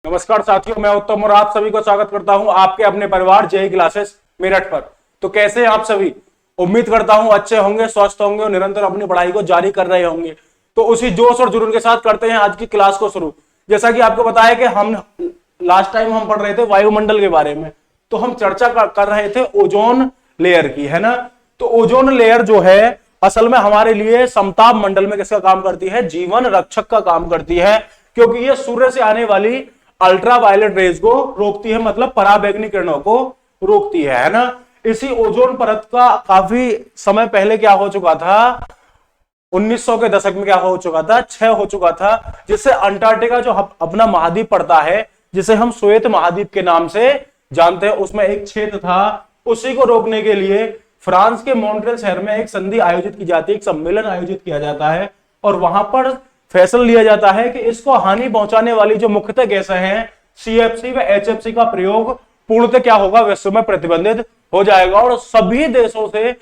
नमस्कार साथियों, मैं उत्तम और आप सभी को स्वागत करता हूं आपके अपने परिवार जेई क्लासेस मेरठ पर। तो कैसे हैं आप सभी? उम्मीद करता हूं अच्छे होंगे, स्वस्थ होंगे और निरंतर अपनी पढ़ाई को जारी कर रहे होंगे। तो उसी जोश और जुनून के साथ करते हैं आज की क्लास को शुरू। जैसा कि आपको बताया कि हम लास्ट टाइम हम पढ़ रहे थे वायुमंडल के बारे में, तो हम चर्चा कर रहे थे ओजोन लेयर की, है ना। तो ओजोन लेयर जो है असल में हमारे लिए समताप मंडल में किसका काम करती है? जीवन रक्षक का काम करती है, क्योंकि ये सूर्य से आने वाली अल्ट्रावायलेट रेज को रोकती है, मतलब पराबैंगनी किरणों को रोकती है ना। इसी ओजोन परत का काफी समय पहले क्या हो चुका था, 1900 के दशक में क्या हो चुका था, क्षय हो चुका था, जिससे अंटार्कटिका जो अपना महाद्वीप पड़ता है, जिसे हम श्वेत महाद्वीप के नाम से जानते हैं, उसमें एक क्षेत्र था। उसी को रोकने के लिए फ्रांस के मॉन्ट्रियल शहर में एक संधि आयोजित की जाती है, एक सम्मेलन आयोजित किया जाता है और वहां पर फैसला लिया जाता है कि इसको हानि पहुंचाने वाली जो मुख्यतः गैसें हैं सीएफसी व एचएफसी का प्रयोग पूर्णतः क्या होगा, विश्व में प्रतिबंधित हो जाएगा और सभी देशों से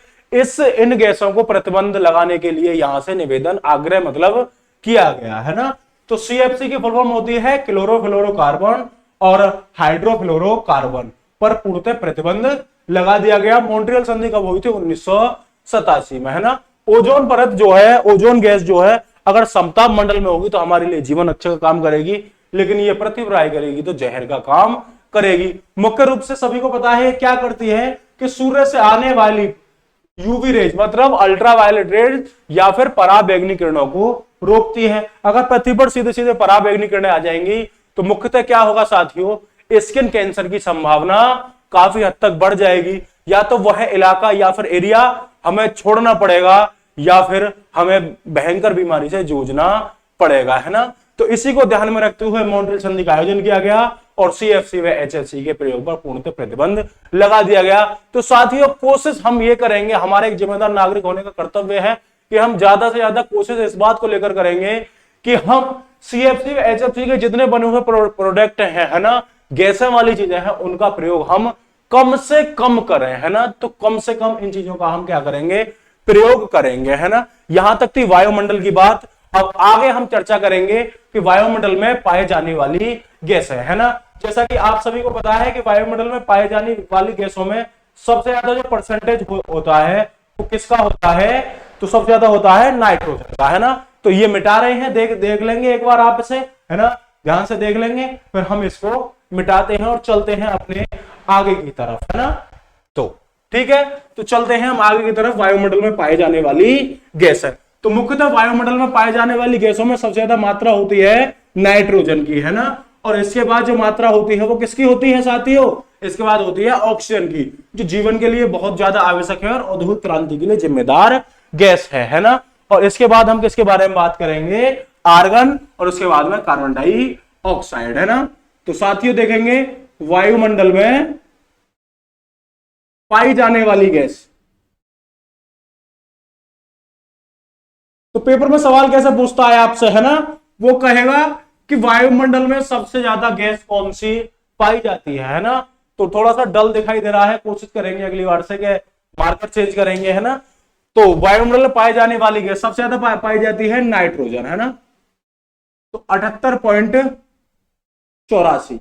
इन गैसों को प्रतिबंध लगाने के लिए यहां से निवेदन, आग्रह मतलब किया गया है ना। तो सीएफसी की फुल फॉर्म होती है क्लोरोफ्लोरोकार्बन और हाइड्रोफ्लोरोकार्बन पर पूर्णतः प्रतिबंध लगा दिया गया। मॉन्ट्रियल संधि कब हुई थी? 1987 में, है ना। ओजोन परत जो है, ओजोन गैस जो है, अगर समताप मंडल में होगी तो हमारे लिए जीवन अच्छा का काम करेगी, लेकिन ये पृथ्वी पर करेगी तो जहर का काम करेगी। मुख्य रूप से सभी को पता है क्या करती है कि सूर्य से आने वाली यूवी रेज मतलब अल्ट्रावायलेट रेज या फिर पराबैंगनी किरणों को रोकती है। अगर पृथ्वी पर सीधे सीधे पराबैंगनी किरणें आ जाएंगी तो मुख्यतः क्या होगा साथियों, स्किन कैंसर की संभावना काफी हद तक बढ़ जाएगी। या तो वह इलाका या फिर एरिया हमें छोड़ना पड़ेगा या फिर हमें भयंकर बीमारी से जूझना पड़ेगा, है ना। तो इसी को ध्यान में रखते हुए मॉन्ट्रियल संधि का आयोजन किया गया और सीएफसी व एचएफसी के प्रयोग पर पूर्णतः प्रतिबंध लगा दिया गया। तो साथियों कोशिश हम ये करेंगे, हमारे एक जिम्मेदार नागरिक होने का कर्तव्य है कि हम ज्यादा से ज्यादा कोशिश इस बात को लेकर करेंगे कि हम सीएफसी व एचएफसी के जितने बने हुए प्रोडक्ट हैं, है ना, गैसें वाली चीजें हैं, उनका प्रयोग हम कम से कम करें, है ना। तो कम से कम इन चीजों का हम क्या करेंगे, प्रयोग करेंगे, है ना। यहां तक थी वायुमंडल की बात। अब आगे हम चर्चा करेंगे कि वायुमंडल में पाए जाने वाली गैसें, है ना। जैसा कि आप सभी को पता है कि वायुमंडल में पाए जाने वाली गैसों में सबसे ज्यादा जो परसेंटेज होता है वो किसका होता है? तो सबसे ज्यादा होता है नाइट्रोजन का, है ना। तो ये मिटा रहे हैं, देख लेंगे एक बार आप इसे, है ना, ध्यान से देख लेंगे, फिर हम इसको मिटाते हैं और चलते हैं अपने आगे की तरफ, है ना। तो ठीक है, तो चलते हैं हम आगे की तरफ। वायुमंडल में पाए जाने वाली गैस है, तो मुख्यतः वायुमंडल में पाए जाने वाली गैसों में सबसे ज्यादा मात्रा होती है नाइट्रोजन की, है ना। और इसके बाद जो मात्रा होती है वो किसकी होती है साथियों? इसके बाद होती है ऑक्सीजन की, जो जीवन के लिए बहुत ज्यादा आवश्यक है और औद्योगिक क्रांति के लिए जिम्मेदार गैस है ना। और इसके बाद हम किसके बारे में बात करेंगे? आर्गन, और उसके बाद में कार्बन डाइऑक्साइड, है ना। तो साथियों देखेंगे वायुमंडल में पाई जाने वाली गैस, तो पेपर में सवाल कैसे पूछता है आपसे, है ना, वो कहेगा कि वायुमंडल में सबसे ज्यादा गैस कौन सी पाई जाती है ना। तो थोड़ा सा डल दिखाई दे रहा है, कोशिश करेंगे अगली बार से कि मार्कर चेंज करेंगे, है ना। तो वायुमंडल में पाई जाने वाली गैस सबसे ज्यादा पाई जाती है नाइट्रोजन, है ना। तो 78.84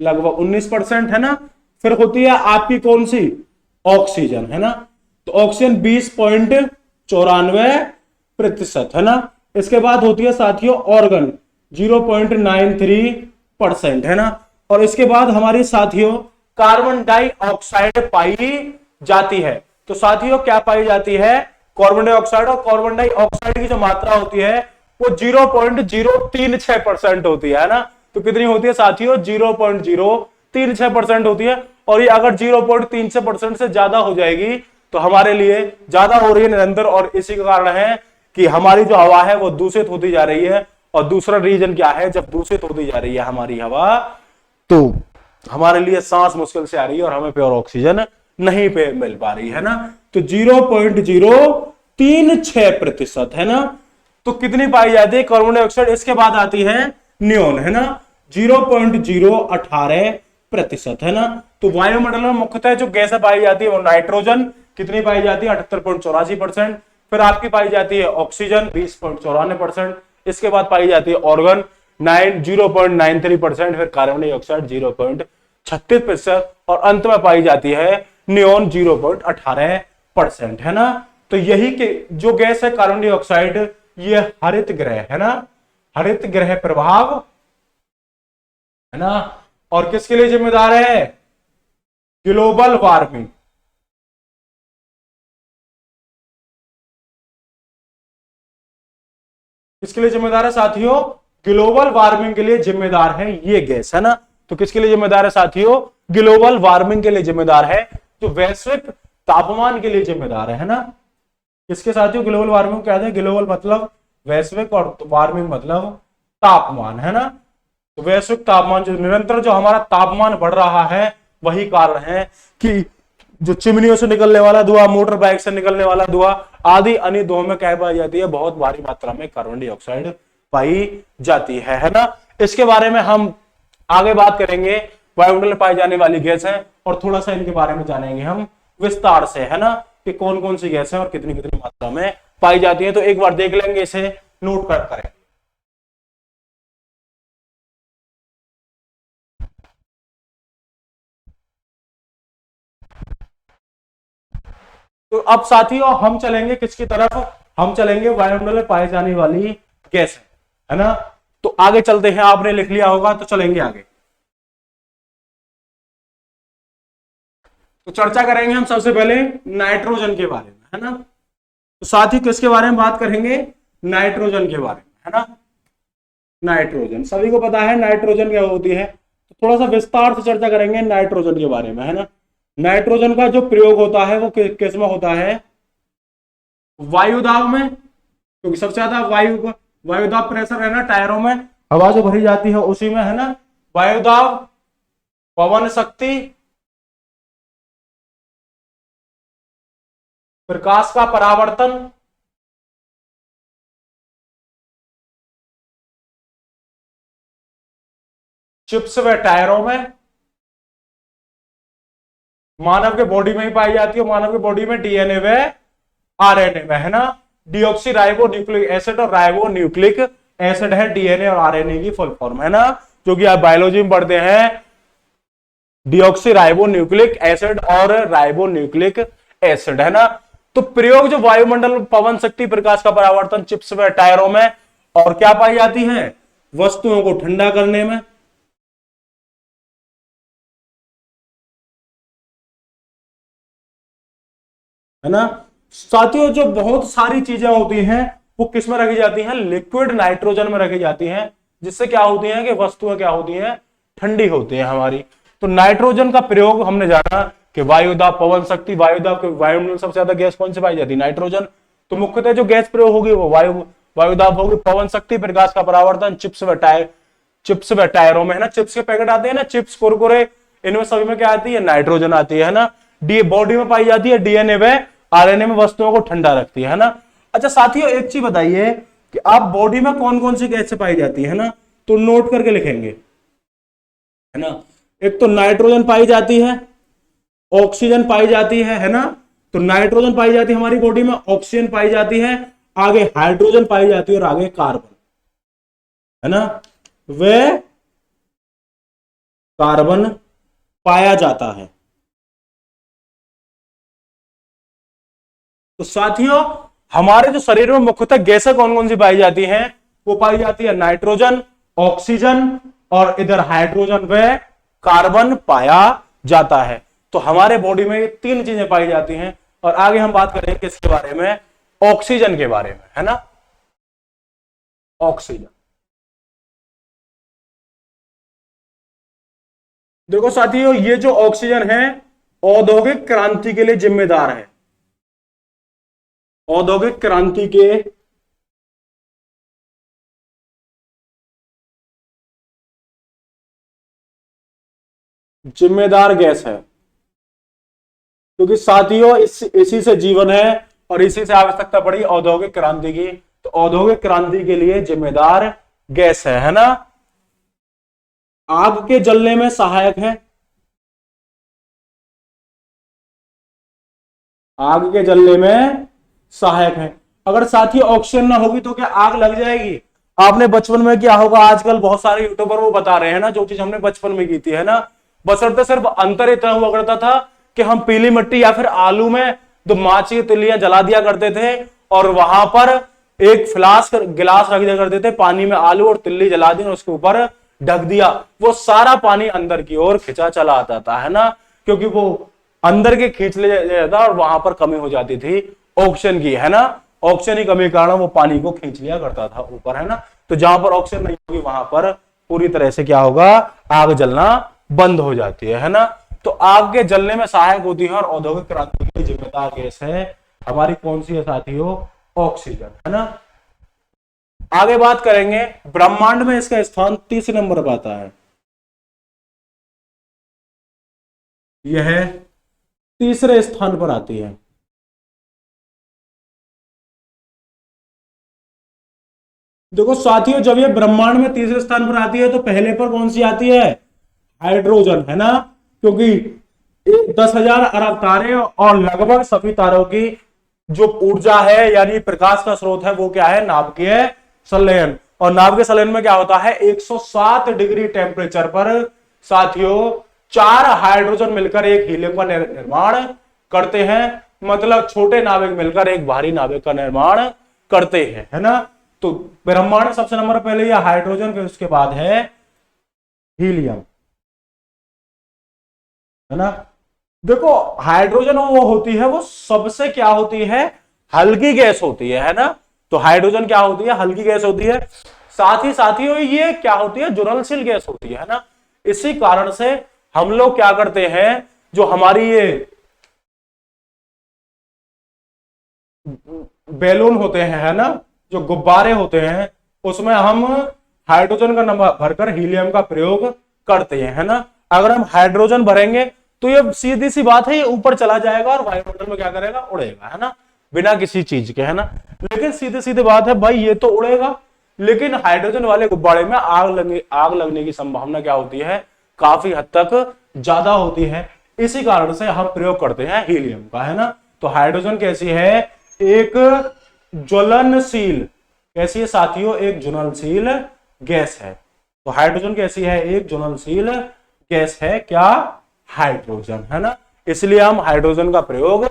लगभग 19%, है ना। फिर होती है आपकी कौन सी? ऑक्सीजन, है ना। तो ऑक्सीजन 20.94%, है ना। इसके बाद होती है साथियों ऑर्गन 0.93%, है ना। और इसके बाद हमारी साथियों कार्बन डाइऑक्साइड पाई जाती है। तो साथियों क्या पाई जाती है? Carbon dioxide. और कार्बन डाइऑक्साइड की जो मात्रा होती है वो 0.036% होती है ना। तो कितनी होती है साथियों? 0.036% होती है। और ये अगर 0.36% से ज्यादा हो जाएगी तो हमारे लिए ज्यादा हो रही है निरंतर, और इसी का कारण है कि हमारी जो हवा है वो दूषित होती जा रही है। और दूसरा रीजन क्या है? जब दूषित होती जा रही है हमारी हवा तो हमारे लिए सांस मुश्किल से आ रही है और हमें प्योर ऑक्सीजन नहीं पे मिल पा रही है ना। तो 0.036%, है ना। तो कितनी पाई जाती है कार्बन डाइऑक्साइड? इसके बाद आती है नियोन, है ना, 0.018%, है ना। तो वायुमंडल में मुख्यतः जो गैस पाई जाती है वो नाइट्रोजन, कितनी पाई जाती है? 78.84%। फिर आपकी पाई जाती है ऑक्सीजन 20.94%। इसके बाद पाई जाती है ऑर्गन 0.93%, फिर कार्बन डाइऑक्साइड 0.36% और अंत में पाई जाती है नियोन 0.18%, है ना। तो यही के जो गैस है कार्बन डाइऑक्साइड, ये हरित ग्रह है ना, हरित ग्रह प्रभाव, है ना। और किसके लिए जिम्मेदार है? Global warming. किसके लिए जिम्मेदार है साथियों? ग्लोबल वार्मिंग के लिए जिम्मेदार है ये गैस, है ना। तो किसके लिए जिम्मेदार है साथियों? ग्लोबल वार्मिंग के लिए जिम्मेदार है, जो वैश्विक तापमान के लिए जिम्मेदार है ना। किसके साथियों? ग्लोबल वार्मिंग कहते हैं, ग्लोबल मतलब वैश्विक और वार्मिंग मतलब तापमान, है ना। तो वैश्विक तापमान, जो निरंतर जो हमारा तापमान बढ़ रहा है, वही कारण है कि जो चिमनियों से निकलने वाला धुआं, मोटर बाइक से निकलने वाला धुआं आदि अन्य धुओं में क्या पाई जाती है? बहुत भारी मात्रा में कार्बन डाइऑक्साइड पाई जाती है ना। इसके बारे में हम आगे बात करेंगे। वायुमंडल में पाई जाने वाली गैस है और थोड़ा सा इनके बारे में जानेंगे हम विस्तार से, है ना, कि कौन कौन सी गैस है और कितनी कितनी मात्रा में पाई जाती है। तो एक बार देख लेंगे, इसे नोट कर करें। तो अब साथियों हम चलेंगे किसकी तरफ? हम चलेंगे वायुमंडल में पाई जाने वाली गैस, है ना। तो आगे चलते हैं, आपने लिख लिया होगा तो चलेंगे आगे। तो चर्चा करेंगे हम सबसे पहले नाइट्रोजन के बारे में, है ना। तो साथ ही किसके बारे में बात करेंगे? नाइट्रोजन के बारे में, है ना। नाइट्रोजन सभी को पता है नाइट्रोजन क्या होती है, तो थोड़ा सा विस्तार से चर्चा करेंगे नाइट्रोजन के बारे में, है ना। नाइट्रोजन का जो प्रयोग होता है वो किस में होता है? वायुदाब में, क्योंकि सबसे ज्यादा वायुदाब प्रेशर है ना, टायरों में हवा जो भरी जाती है उसी में, है ना। वायुदाब, पवन शक्ति, प्रकाश का परावर्तन, चिप्स व टायरों में, मानव के बॉडी में ही पाई जाती है, मानव के बॉडी में डीएनए व आरएनए में, है ना। डीऑक्सी राइबो न्यूक्लिक एसिड और राइबो न्यूक्लिक एसिड है डीएनए और आरएनए की फुल फॉर्म, है ना, जो कि आप बायोलॉजी में पढ़ते हैं। डीऑक्सी राइबो न्यूक्लिक एसिड और राइबो न्यूक्लिक एसिड, है ना। तो प्रयोग जो वायुमंडल, पवन शक्ति, प्रकाश का परावर्तन, चिप्स व टायरों में, और क्या पाई जाती है? वस्तुओं को ठंडा करने में, है ना। साथियों जो बहुत सारी चीजें होती हैं वो किस में रखी जाती हैं? लिक्विड नाइट्रोजन में रखी जाती हैं, जिससे क्या होती है कि वस्तुएं क्या होती हैं? ठंडी होती है हमारी। तो नाइट्रोजन का प्रयोग हमने जाना कि वायुदाब, पवन शक्ति, वायुदाब के वायुमंडल सबसे ज्यादा गैस कौन सी पाई जाती है? नाइट्रोजन। तो मुख्यतः जो गैस प्रयोग होगी वो वायुदाब होगी, पवन शक्ति, प्रकाश का परावर्तन, चिप्स व टायरों में, है ना। चिप्स के पैकेट आते हैं ना, चिप्स, कुरकुरे, इनमें सभी में क्या आती है? नाइट्रोजन आती है ना। डी बॉडी में पाई जाती है, डीएनए व आरएनए में वस्तुओं को ठंडा रखती है ना। अच्छा साथियों एक चीज बताइए कि आप बॉडी में कौन कौन सी गैस पाई जाती है ना, तो नोट करके लिखेंगे, है ना। एक तो नाइट्रोजन पाई जाती है, ऑक्सीजन पाई जाती है ना। तो नाइट्रोजन पाई जाती है हमारी बॉडी में, ऑक्सीजन पाई जाती है, आगे हाइड्रोजन पाई जाती है और आगे कार्बन, है ना। वे कार्बन पाया जाता है। तो साथियों हमारे जो शरीर में मुख्यतः गैसें कौन कौन सी पाई जाती हैं? वो पाई जाती है नाइट्रोजन, ऑक्सीजन और इधर हाइड्रोजन व कार्बन पाया जाता है। तो हमारे बॉडी में ये तीन चीजें पाई जाती हैं। और आगे हम बात करेंगे किसके बारे में? ऑक्सीजन के बारे में, है ना। ऑक्सीजन, देखो साथियों ये जो ऑक्सीजन है औद्योगिक क्रांति के लिए जिम्मेदार है। औद्योगिक क्रांति के जिम्मेदार गैस है, क्योंकि साथियों इसी से जीवन है और इसी से आवश्यकता पड़ी औद्योगिक क्रांति की। तो औद्योगिक क्रांति के लिए जिम्मेदार गैस है ना। आग के जलने में सहायक है, आग के जलने में सहायक है। अगर साथियों ऑक्सीजन ना होगी तो क्या आग लग जाएगी? आपने बचपन में किया होगा, आजकल बहुत सारे यूट्यूबर वो बता रहे हैं ना जो चीज हमने बचपन में की थी, है ना। बशर्ते सिर्फ अंतर इतना हुआ करता था कि हम पीली मिट्टी या फिर आलू में दो माची की तिल्लियां जला दिया करते थे और वहां पर एक फ्लास्क गिलास रख दिया करते थे, पानी में आलू और तिल्ली जला दी और उसके ऊपर ढक दिया, वो सारा पानी अंदर की ओर खिंचा चला आता था, है ना, क्योंकि वो अंदर के खींच ले जाता और वहां पर कमी हो जाती थी ऑक्सीजन की, है ना। ऑक्सीजन की कमी के कारण वो पानी को खींच लिया करता था ऊपर, है ना। तो जहां पर ऑक्सीजन नहीं होगी वहां पर पूरी तरह से क्या होगा, आग जलना बंद हो जाती है ना। तो आग के जलने में सहायक होती है और औद्योगिक क्रांति के लिए जिम्मेदार गैस है हमारी कौन सी है साथियों, ऑक्सीजन, है ना। आगे बात करेंगे, ब्रह्मांड में इसका स्थान तीसरे नंबर पर आता है, यह तीसरे स्थान पर आती है। देखो साथियों, जब ये ब्रह्मांड में तीसरे स्थान पर आती है तो पहले पर कौन सी आती है, हाइड्रोजन, है ना, क्योंकि 10,000 अरब तारे और लगभग सभी तारों की जो ऊर्जा है यानी प्रकाश का स्रोत है वो क्या है, नाभिकीय संलयन। और नाभिकीय संलयन में क्या होता है, 107 डिग्री टेम्परेचर पर साथियों 4 हाइड्रोजन मिलकर एक हीलियम का निर्माण करते हैं, मतलब छोटे नाभिक मिलकर एक भारी नाभिक का निर्माण करते हैं, है ना। तो ब्रह्मांड सबसे नंबर पहले ये हाइड्रोजन, फिर उसके बाद है हीलियम, है ना। देखो हाइड्रोजन वो होती है, वो सबसे क्या होती है, हल्की गैस होती है ना। तो हाइड्रोजन क्या होती है, हल्की गैस होती है, साथ ही साथियों ये क्या होती है, ज्वलनशील गैस होती है ना। इसी कारण से हम लोग क्या करते हैं, जो हमारी ये बैलून होते हैं, है ना, जो गुब्बारे होते हैं, उसमें हम हाइड्रोजन का नंबर भरकर हीलियम का प्रयोग करते हैं, है ना। अगर हम हाइड्रोजन भरेंगे तो ये सीधी सी बात है, ये ऊपर चला जाएगा और वायुमंडल में क्या करेगा, उड़ेगा, है ना, बिना किसी चीज के, है ना। लेकिन सीधी सीधी बात है भाई, ये तो उड़ेगा, लेकिन हाइड्रोजन वाले गुब्बारे में आग लगने की संभावना क्या होती है, काफी हद तक ज्यादा होती है। इसी कारण से हम प्रयोग करते हैं हीलियम का, है ना। तो हाइड्रोजन कैसी है, एक ज्वलनशील, कैसी है साथियों, एक ज्वलनशील गैस है। तो हाइड्रोजन कैसी है, एक ज्वलनशील गैस है, क्या, हाइड्रोजन, है ना। इसलिए हम हाइड्रोजन का प्रयोग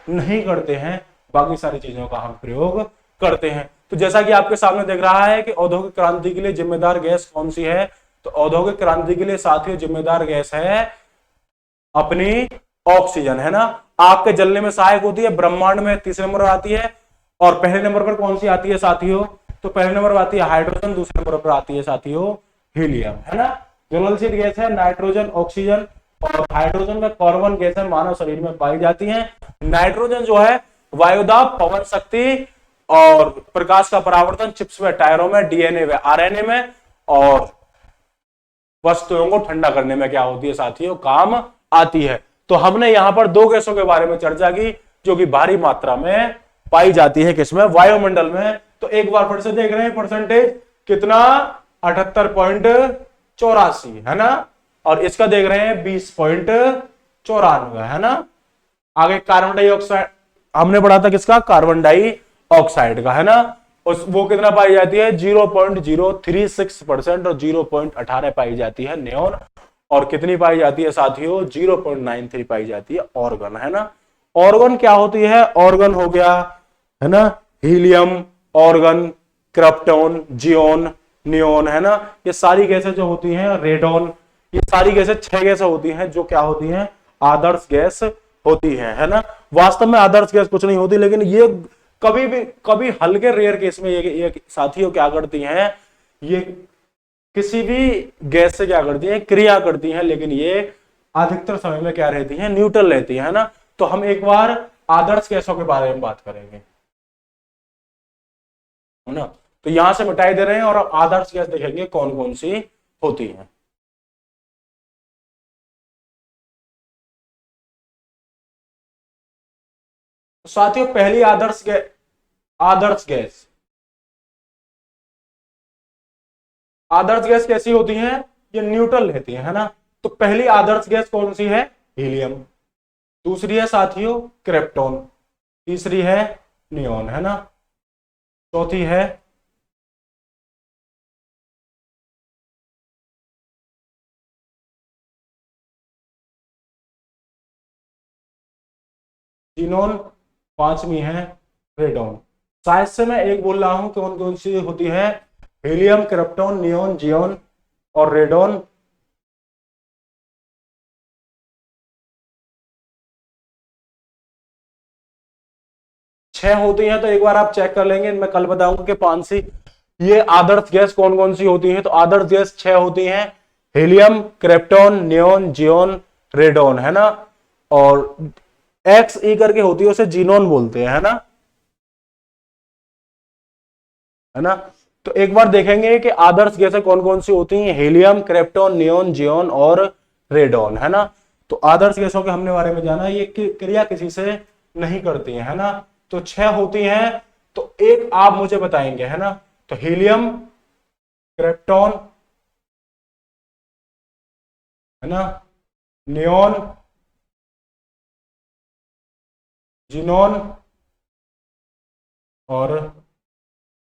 नहीं करते हैं, बाकी सारी चीजों का हम प्रयोग करते हैं। तो जैसा कि आपके सामने देख रहा है कि औद्योगिक क्रांति के लिए जिम्मेदार गैस कौन सी है, तो औद्योगिक क्रांति के लिए साथियों जिम्मेदार गैस है अपनी ऑक्सीजन, है ना। आग के जलने में सहायक होती है, ब्रह्मांड में तीसरे नंबर आती है। और पहले नंबर पर कौन सी आती है साथियों, तो पहले नंबर पर आती है हाइड्रोजन, दूसरे नंबर पर आती है साथियों हीलियम, है ना। ज्वलनशील गैस है नाइट्रोजन, ऑक्सीजन और हाइड्रोजन में कार्बन गैस है, मानव शरीर में पाई जाती है। नाइट्रोजन जो है वायुदाब, पवन शक्ति और प्रकाश का परावर्तन, चिप्स में, टायरों में, डीएनए में, आरएनए में और वस्तुओं को ठंडा करने में क्या होती है साथियों, काम आती है। तो हमने यहां पर दो गैसों के बारे में चर्चा की जो कि भारी मात्रा में पाई जाती है, किसमें, वायुमंडल में। तो एक बार फिर से देख रहे हैं परसेंटेज कितना, 78.84, है ना। और इसका देख रहे हैं 20.94, है ना। आगे कार्बन डाइऑक्साइड हमने पढ़ा था, किसका, कार्बन डाइऑक्साइड का, है ना। उस वो कितना पाई जाती है, 0.036% और 0.18 पाई जाती है नियोन, और कितनी पाई जाती है साथियों, 0.93 पाई जाती है ऑर्गन, है ना। ऑर्गन क्या होती है, ऑर्गन हो गया, है ना, helium, argon, krypton, xenon, neon, है ना। ये सारी गैसें जो होती हैं, रेडॉन, ये सारी गैसें 6 गैसें होती हैं जो क्या होती हैं, आदर्श गैस होती है ना। वास्तव में आदर्श गैस कुछ नहीं होती, लेकिन ये कभी हल्के रेयर केस में ये साथियों क्या करती हैं, ये किसी भी गैस से क्या करती हैं, क्रिया करती हैं, लेकिन ये अधिकतर समय में क्या रहती हैं, न्यूट्रल रहती है ना। तो हम एक बार आदर्श गैसों के बारे में बात करेंगे, है ना। तो यहां से मिटाई दे रहे हैं और अब आदर्श गैस देखेंगे कौन कौन सी होती है। साथियों पहली आदर्श गैस, आदर्श गैस कैसी होती है, ये न्यूट्रल रहती है ना। तो पहली आदर्श गैस कौन सी है, हीलियम, दूसरी है साथियों क्रिप्टॉन, तीसरी है नियोन, है ना, चौथी है जीनोन, पांचवी है रेडॉन। साइज से मैं एक बोल रहा हूं कौन कौन सी होती है, हीलियम, क्रिप्टॉन, नियोन, जियोन और रेडॉन। छह होती हैं, तो एक बार आप चेक कर लेंगे, मैं कल बताऊंगा कि पांच सी। ये आदर्श गैस कौन कौन सी होती हैं, तो आदर्श गैस छह होती हैं, helium, krypton, neon, xenon, radon, है ना। और एक्स ई करके होती है, उसे जीनोन बोलते हैं, है ना, है ना। तो एक बार देखेंगे कि आदर्श गैसें कौन कौन सी होती हैं, हीलियम, क्रिप्टॉन, नियोन, जियोन और रेडॉन, है ना। तो आदर्श गैसों के हमने बारे में जाना, ये क्रिया किसी से नहीं करती है ना। तो छह होती हैं, तो एक आप मुझे बताएंगे, है ना। तो हीलियम, क्रिप्टॉन, है ना, नियोन, जिनोन और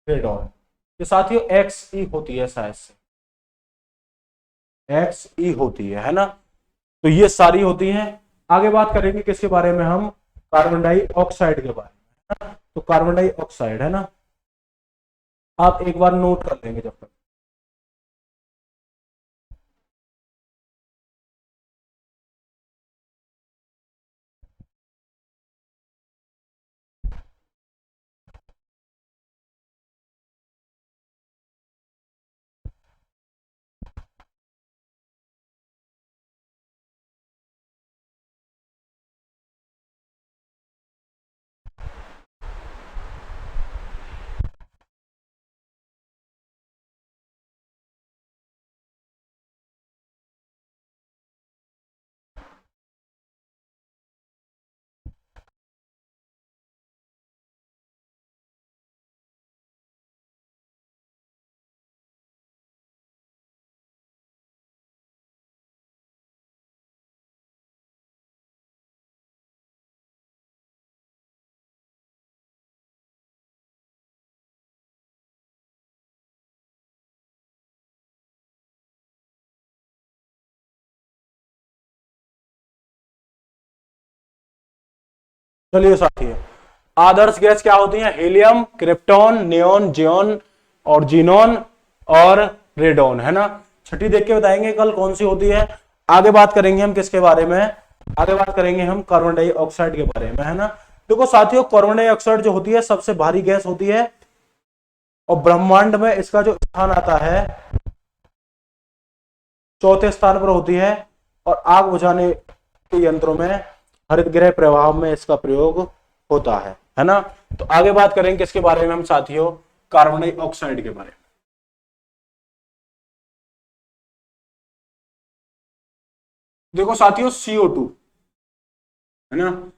रेडॉन। ये साथियों एक्स ई होती है, शायद से एक्स ई होती है ना। तो ये सारी होती हैं। आगे बात करेंगे किसके बारे में हम, कार्बन डाइऑक्साइड के बारे में, है ना? तो कार्बन डाइऑक्साइड, है ना, आप एक बार नोट कर लेंगे जब तक। चलिए साथियों, आदर्श गैस क्या होती है, हीलियम, क्रिप्टॉन, नियोन, जियोन और जीनोन और रेडॉन, है ना। छठी देख के बताएंगे कल कौन सी होती है। आगे बात करेंगे हम किसके बारे में, आगे बात करेंगे हम कार्बन डाइऑक्साइड के बारे में, है ना। देखो साथियों, कार्बन डाइऑक्साइड जो होती है सबसे भारी गैस होती है, और ब्रह्मांड में इसका जो स्थान आता है चौथे स्थान पर होती है, और आग बुझाने के यंत्रों में, हरित गृह प्रभाव में इसका प्रयोग होता है ना। तो आगे बात करेंगे किसके बारे में हम साथियों, कार्बन डाइऑक्साइड के बारे में। देखो साथियों, CO2, है ना,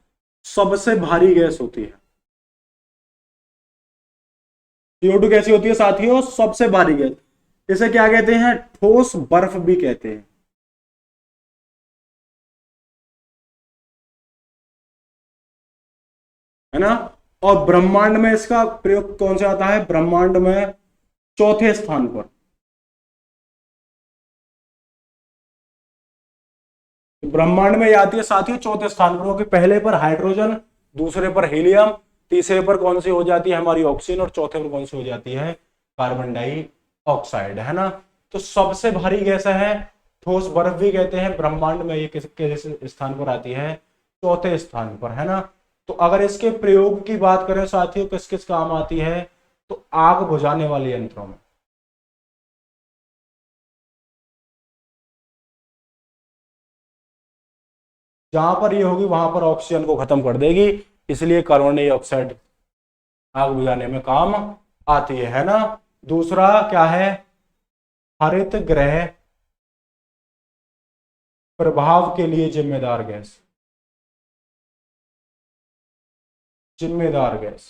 सबसे भारी गैस होती है। CO2 कैसी होती है साथियों, सबसे भारी गैस। इसे क्या कहते हैं, ठोस बर्फ भी कहते हैं, है ना। और ब्रह्मांड में इसका प्रयोग कौन से आता है, ब्रह्मांड में चौथे स्थान पर। ब्रह्मांड में ये आती है साथियों चौथे स्थान पर, क्योंकि पहले पर हाइड्रोजन, दूसरे पर हीलियम, तीसरे पर कौन सी हो जाती है हमारी ऑक्सीजन, और चौथे पर कौन सी हो जाती है कार्बन डाइऑक्साइड, है ना। तो सबसे भारी गैस है, ठोस बर्फ भी कहते हैं, ब्रह्मांड में ये किस स्थान पर आती है, चौथे स्थान पर, है ना। तो अगर इसके प्रयोग की बात करें साथियों, किस किस काम आती है, तो आग बुझाने वाले यंत्रों में, जहां पर ये होगी वहां पर ऑक्सीजन को खत्म कर देगी, इसलिए कार्बन डाइऑक्साइड आग बुझाने में काम आती है ना। दूसरा क्या है, हरित गृह प्रभाव के लिए जिम्मेदार गैस, जिम्मेदार गैस।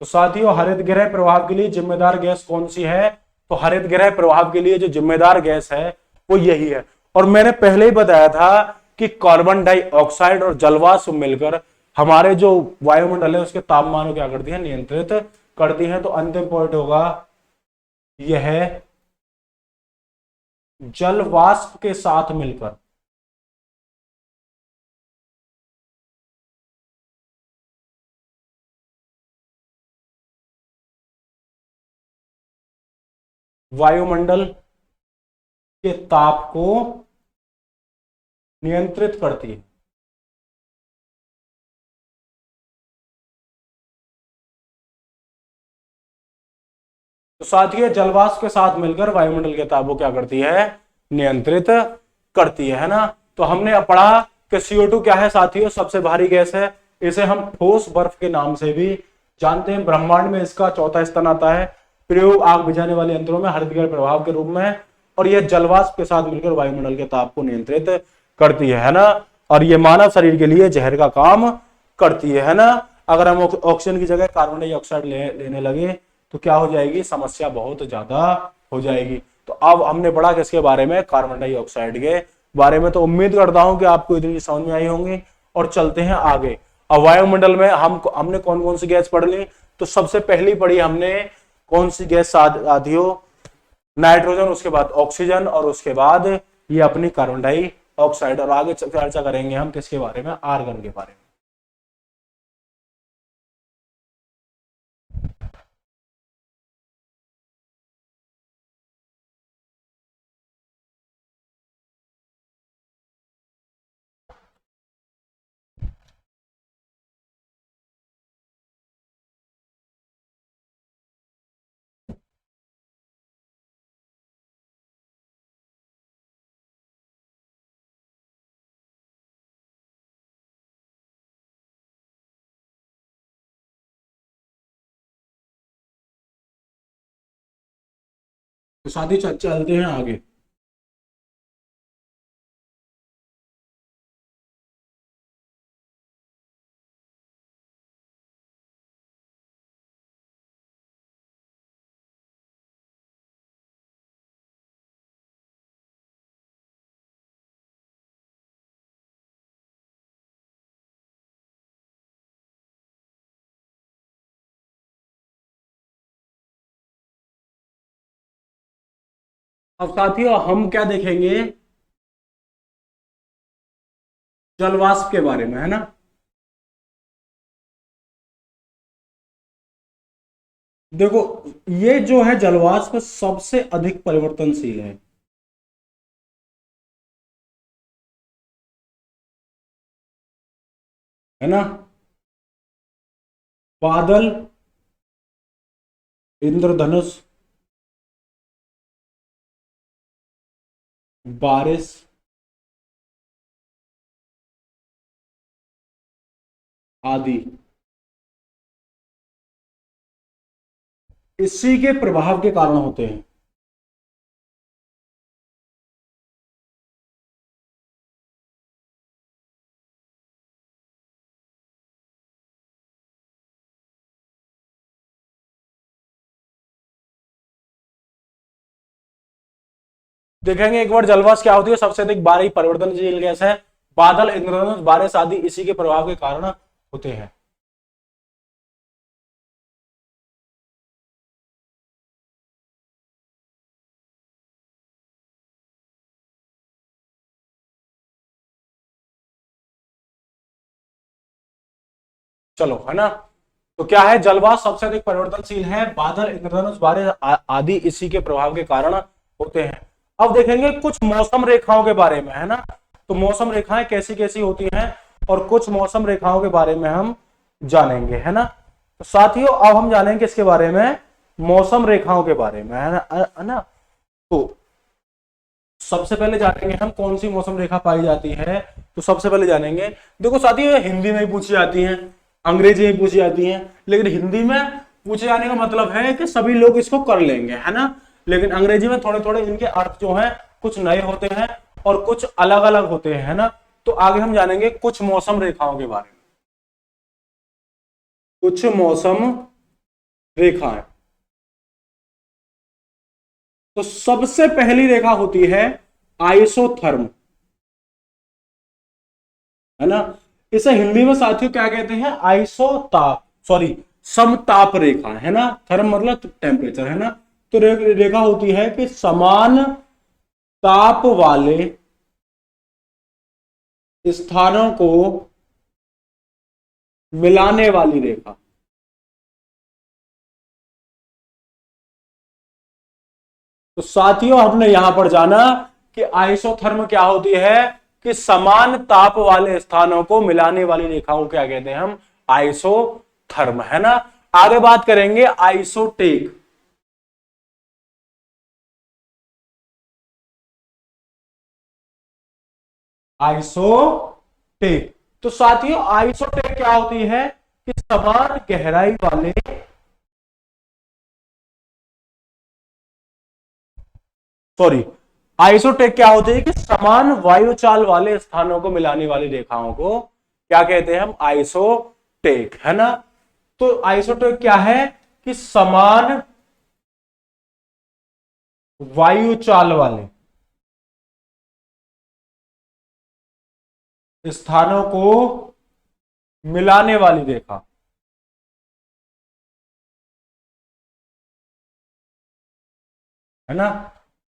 तो साथियों, हरित गृह प्रभाव के लिए जिम्मेदार गैस कौन सी है, तो हरित गृह प्रभाव के लिए जो जिम्मेदार गैस है वो यही है। और मैंने पहले ही बताया था कि कार्बन डाइऑक्साइड और जलवाष्प मिलकर हमारे जो वायुमंडल है उसके तापमान को क्या करती है, नियंत्रित करती है। तो अंतिम पॉइंट होगा यह जल वाष्प के साथ मिलकर, वायुमंडल के ताप को नियंत्रित करती है। तो साथियों जलवाष्प के साथ मिलकर वायुमंडल के ताप को क्या करती है, नियंत्रित करती है ना। तो हमने अब पढ़ा कि CO2 क्या है साथियों, सबसे भारी गैस है। इसे हम ठोस बर्फ के नाम से भी जानते हैं। ब्रह्मांड में इसका चौथा स्थान आता है प्रयोग आग बुझाने वाले यंत्रों में हरितगृह प्रभाव के रूप में। और यह जलवाष्प के साथ मिलकर वायुमंडल के ताप को नियंत्रित करती है ना। और यह मानव शरीर के लिए जहर का काम करती है ना। अगर हम ऑक्सीजन की जगह कार्बन डाइऑक्साइड लेने लगे तो क्या हो जाएगी, समस्या बहुत ज्यादा हो जाएगी। तो अब हमने पढ़ा किसके बारे में, कार्बन डाइऑक्साइड के बारे में। तो उम्मीद करता हूं कि आपको इतनी समझ में आई होंगी। और चलते हैं आगे। अब वायुमंडल में हमने कौन कौन सी गैस पढ़ ली। तो सबसे पहली पढ़ी हमने कौन सी गैस साथियों, नाइट्रोजन, उसके बाद ऑक्सीजन, और उसके बाद ये अपनी कार्बन डाइऑक्साइड। और आगे चर्चा करेंगे हम किसके बारे में, आर्गन के बारे में। तो साथ ही चलते हैं आगे। अब साथियों हम क्या देखेंगे, जलवाष्प के बारे में, है ना। देखो ये जो है जलवाष्प सबसे अधिक परिवर्तनशील है ना। बादल, इंद्रधनुष, बारिश, आदि इसी के प्रभाव के कारण होते हैं। देखेंगे एक बार जलवाष्प क्या होती है, सबसे अधिक भारी परिवर्तनशील गैस है। बादल, इंद्रधनुष, बारिश आदि इसी के प्रभाव के कारण होते हैं। चलो, है ना। तो क्या है, जलवाष्प सबसे अधिक परिवर्तनशील है। बादल, इंद्रधनुष, बारिश आदि इसी के प्रभाव के कारण होते हैं। अब देखेंगे कुछ मौसम रेखाओं के बारे में, है ना। तो मौसम रेखाएं कैसी कैसी होती हैं और कुछ मौसम रेखाओं के बारे में हम जानेंगे, है ना। तो साथियों अब हम जानेंगे इसके बारे में, मौसम रेखाओं के बारे में, है ना। तो सबसे पहले जानेंगे हम कौन सी मौसम रेखा पाई जाती है। तो सबसे पहले जानेंगे, देखो साथियों हिंदी में ही पूछी जाती है, अंग्रेजी में पूछी जाती है। लेकिन हिंदी में पूछे जाने का मतलब है कि सभी लोग इसको कर लेंगे, है ना। लेकिन अंग्रेजी में थोड़े थोड़े इनके अर्थ जो है कुछ नए होते हैं और कुछ अलग अलग होते हैं, है ना। तो आगे हम जानेंगे कुछ मौसम रेखाओं के बारे में। कुछ मौसम रेखाएं, तो सबसे पहली रेखा होती है आइसोथर्म, है ना। इसे हिंदी में साथियों क्या कहते हैं, आइसोताप, सॉरी समताप रेखा, है ना। थर्म मतलब टेम्परेचर, है ना। तो रेखा होती है कि समान ताप वाले स्थानों को मिलाने वाली रेखा। तो साथियों हमने यहां पर जाना कि आइसोथर्म क्या होती है, कि समान ताप वाले स्थानों को मिलाने वाली रेखाओं क्या कहते हैं हम, आइसोथर्म, है ना। आगे बात करेंगे आइसोटेक। आइसोटेक, तो साथियों आइसोटेक क्या होती है कि समान गहराई वाले, सॉरी, आइसोटेक क्या होती है कि समान वायुचाल वाले स्थानों को मिलाने वाली रेखाओं को क्या कहते हैं हम, आइसोटेक, है ना। तो आइसोटेक क्या है कि समान वायुचाल वाले स्थानों को मिलाने वाली रेखा, है ना।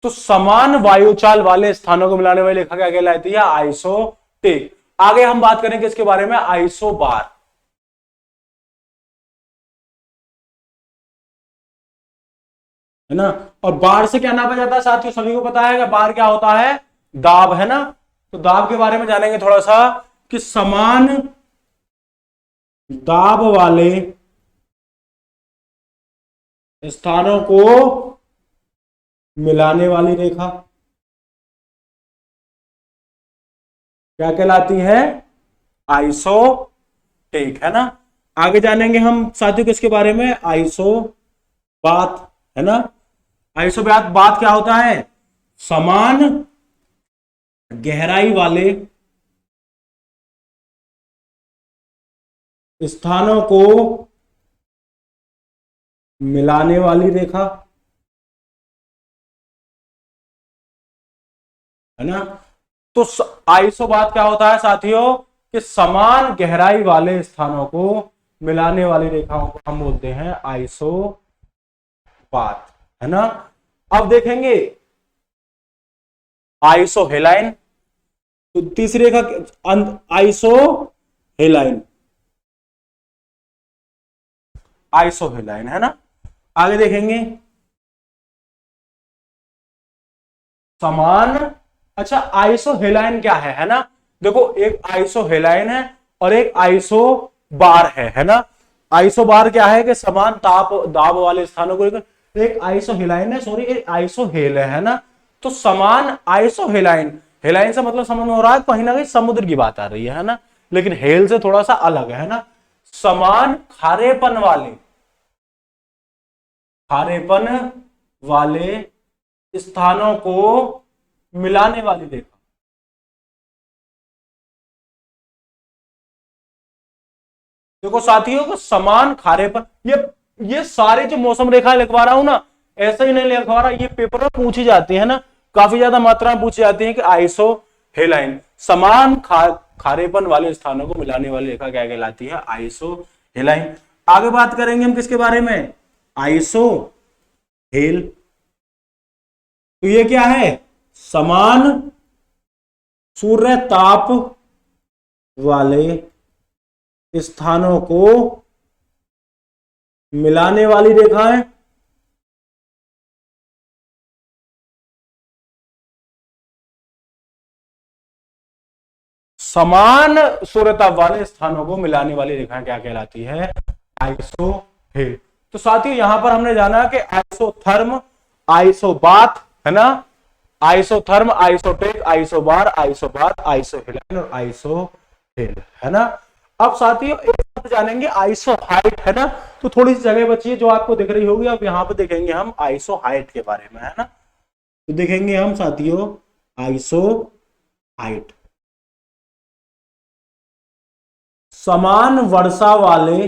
तो समान वायुचाल वाले स्थानों को मिलाने वाली रेखा क्या कहलाती है, आइसोटेक। आगे हम बात करेंगे इसके बारे में, आइसोबार, है ना। और बार से क्या नापा जाता है साथियों, सभी को पता है कि बार क्या होता है, दाब, है ना। तो दाब के बारे में जानेंगे थोड़ा सा, कि समान दाब वाले स्थानों को मिलाने वाली रेखा क्या कहलाती है, आइसोटेक, है ना। आगे जानेंगे हम साथियों किसके बारे में, आइसोबात, है ना। आइसोबात बात क्या होता है, समान गहराई वाले स्थानों को मिलाने वाली रेखा, है ना। तो आइसोबात क्या होता है साथियों, कि समान गहराई वाले स्थानों को मिलाने वाली रेखाओं को हम बोलते हैं आइसोबात, है ना। अब देखेंगे आइसोहेलाइन, तो तीसरी रेखा आइसोहेलाइन, आइसोहेलाइन, है ना। आगे देखेंगे समान, अच्छा आइसोहेलाइन क्या है ना। देखो एक आइसोहेलाइन है और एक आइसोबार है ना। आइसोबार क्या है कि समान ताप दाब वाले स्थानों को, एक आइसोहेलाइन है, सॉरी एक आइसोहेल है ना। तो समान आइसोहेलाइन, हेलाइन से मतलब समझ में हो रहा है कहीं ना कहीं समुद्र की बात आ रही है ना, लेकिन हेल से थोड़ा सा अलग है ना। समान खारेपन वाले, खारेपन वाले स्थानों को मिलाने वाली रेखा, देखो साथियों को समान खारेपन, ये सारे जो मौसम रेखा लिखवा रहा हूं ना, ऐसे ही नहीं लिखवा रहा, ये पेपर में पूछी जाती है ना, काफी ज्यादा मात्रा में पूछी जाती है कि आइसो हेलाइन, समान खारेपन वाले स्थानों को मिलाने वाली रेखा क्या कहलाती है, आइसो हेलाइन। आगे बात करेंगे हम किसके बारे में, आइसो हेल, तो ये क्या है, समान सूर्य ताप वाले स्थानों को मिलाने वाली रेखा है, समान सूर्यताप वाले स्थानों को मिलाने वाली रेखा क्या कहलाती है, आइसोहेल। तो साथियों यहां पर हमने जाना कि आइसोथर्म, आइसोबात, है ना, आइसोथर्म, आइसोटेक, आइसोबार, आइसोबात, आइसोहेलाइन और आइसोहेल, है ना। अब साथियों एक बात जानेंगे आइसोहाइट, है ना। तो थोड़ी सी जगह बची है जो आपको दिख रही होगी, अब यहां पर देखेंगे हम आइसोहाइट के बारे में, है ना। तो देखेंगे हम साथियों आइसोहाइट, समान वर्षा वाले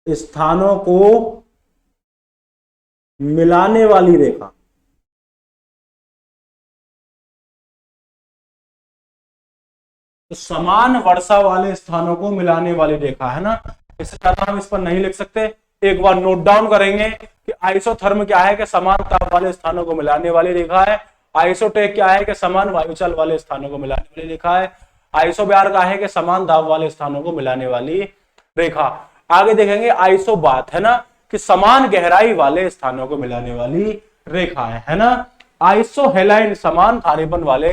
स्थानों को मिलाने वाली रेखा, तो समान वर्षा वाले स्थानों को मिलाने वाली रेखा, है ना। इससे ज्यादा हम इस पर नहीं लिख सकते, एक बार नोट डाउन करेंगे कि आइसोथर्म क्या है कि समान ताप वाले स्थानों को मिलाने वाली रेखा है, आइसोटेक क्या है कि समान वायुचाल वाले स्थानों को मिलाने वाली रेखा है, आइसोबार का है कि समान दाब वाले स्थानों को मिलाने वाली रेखा। आगे देखेंगे आइसोबात, है ना, कि समान गहराई वाले स्थानों को मिलाने वाली रेखा है ना। आइसोहेलाइन समान खारेपन वाले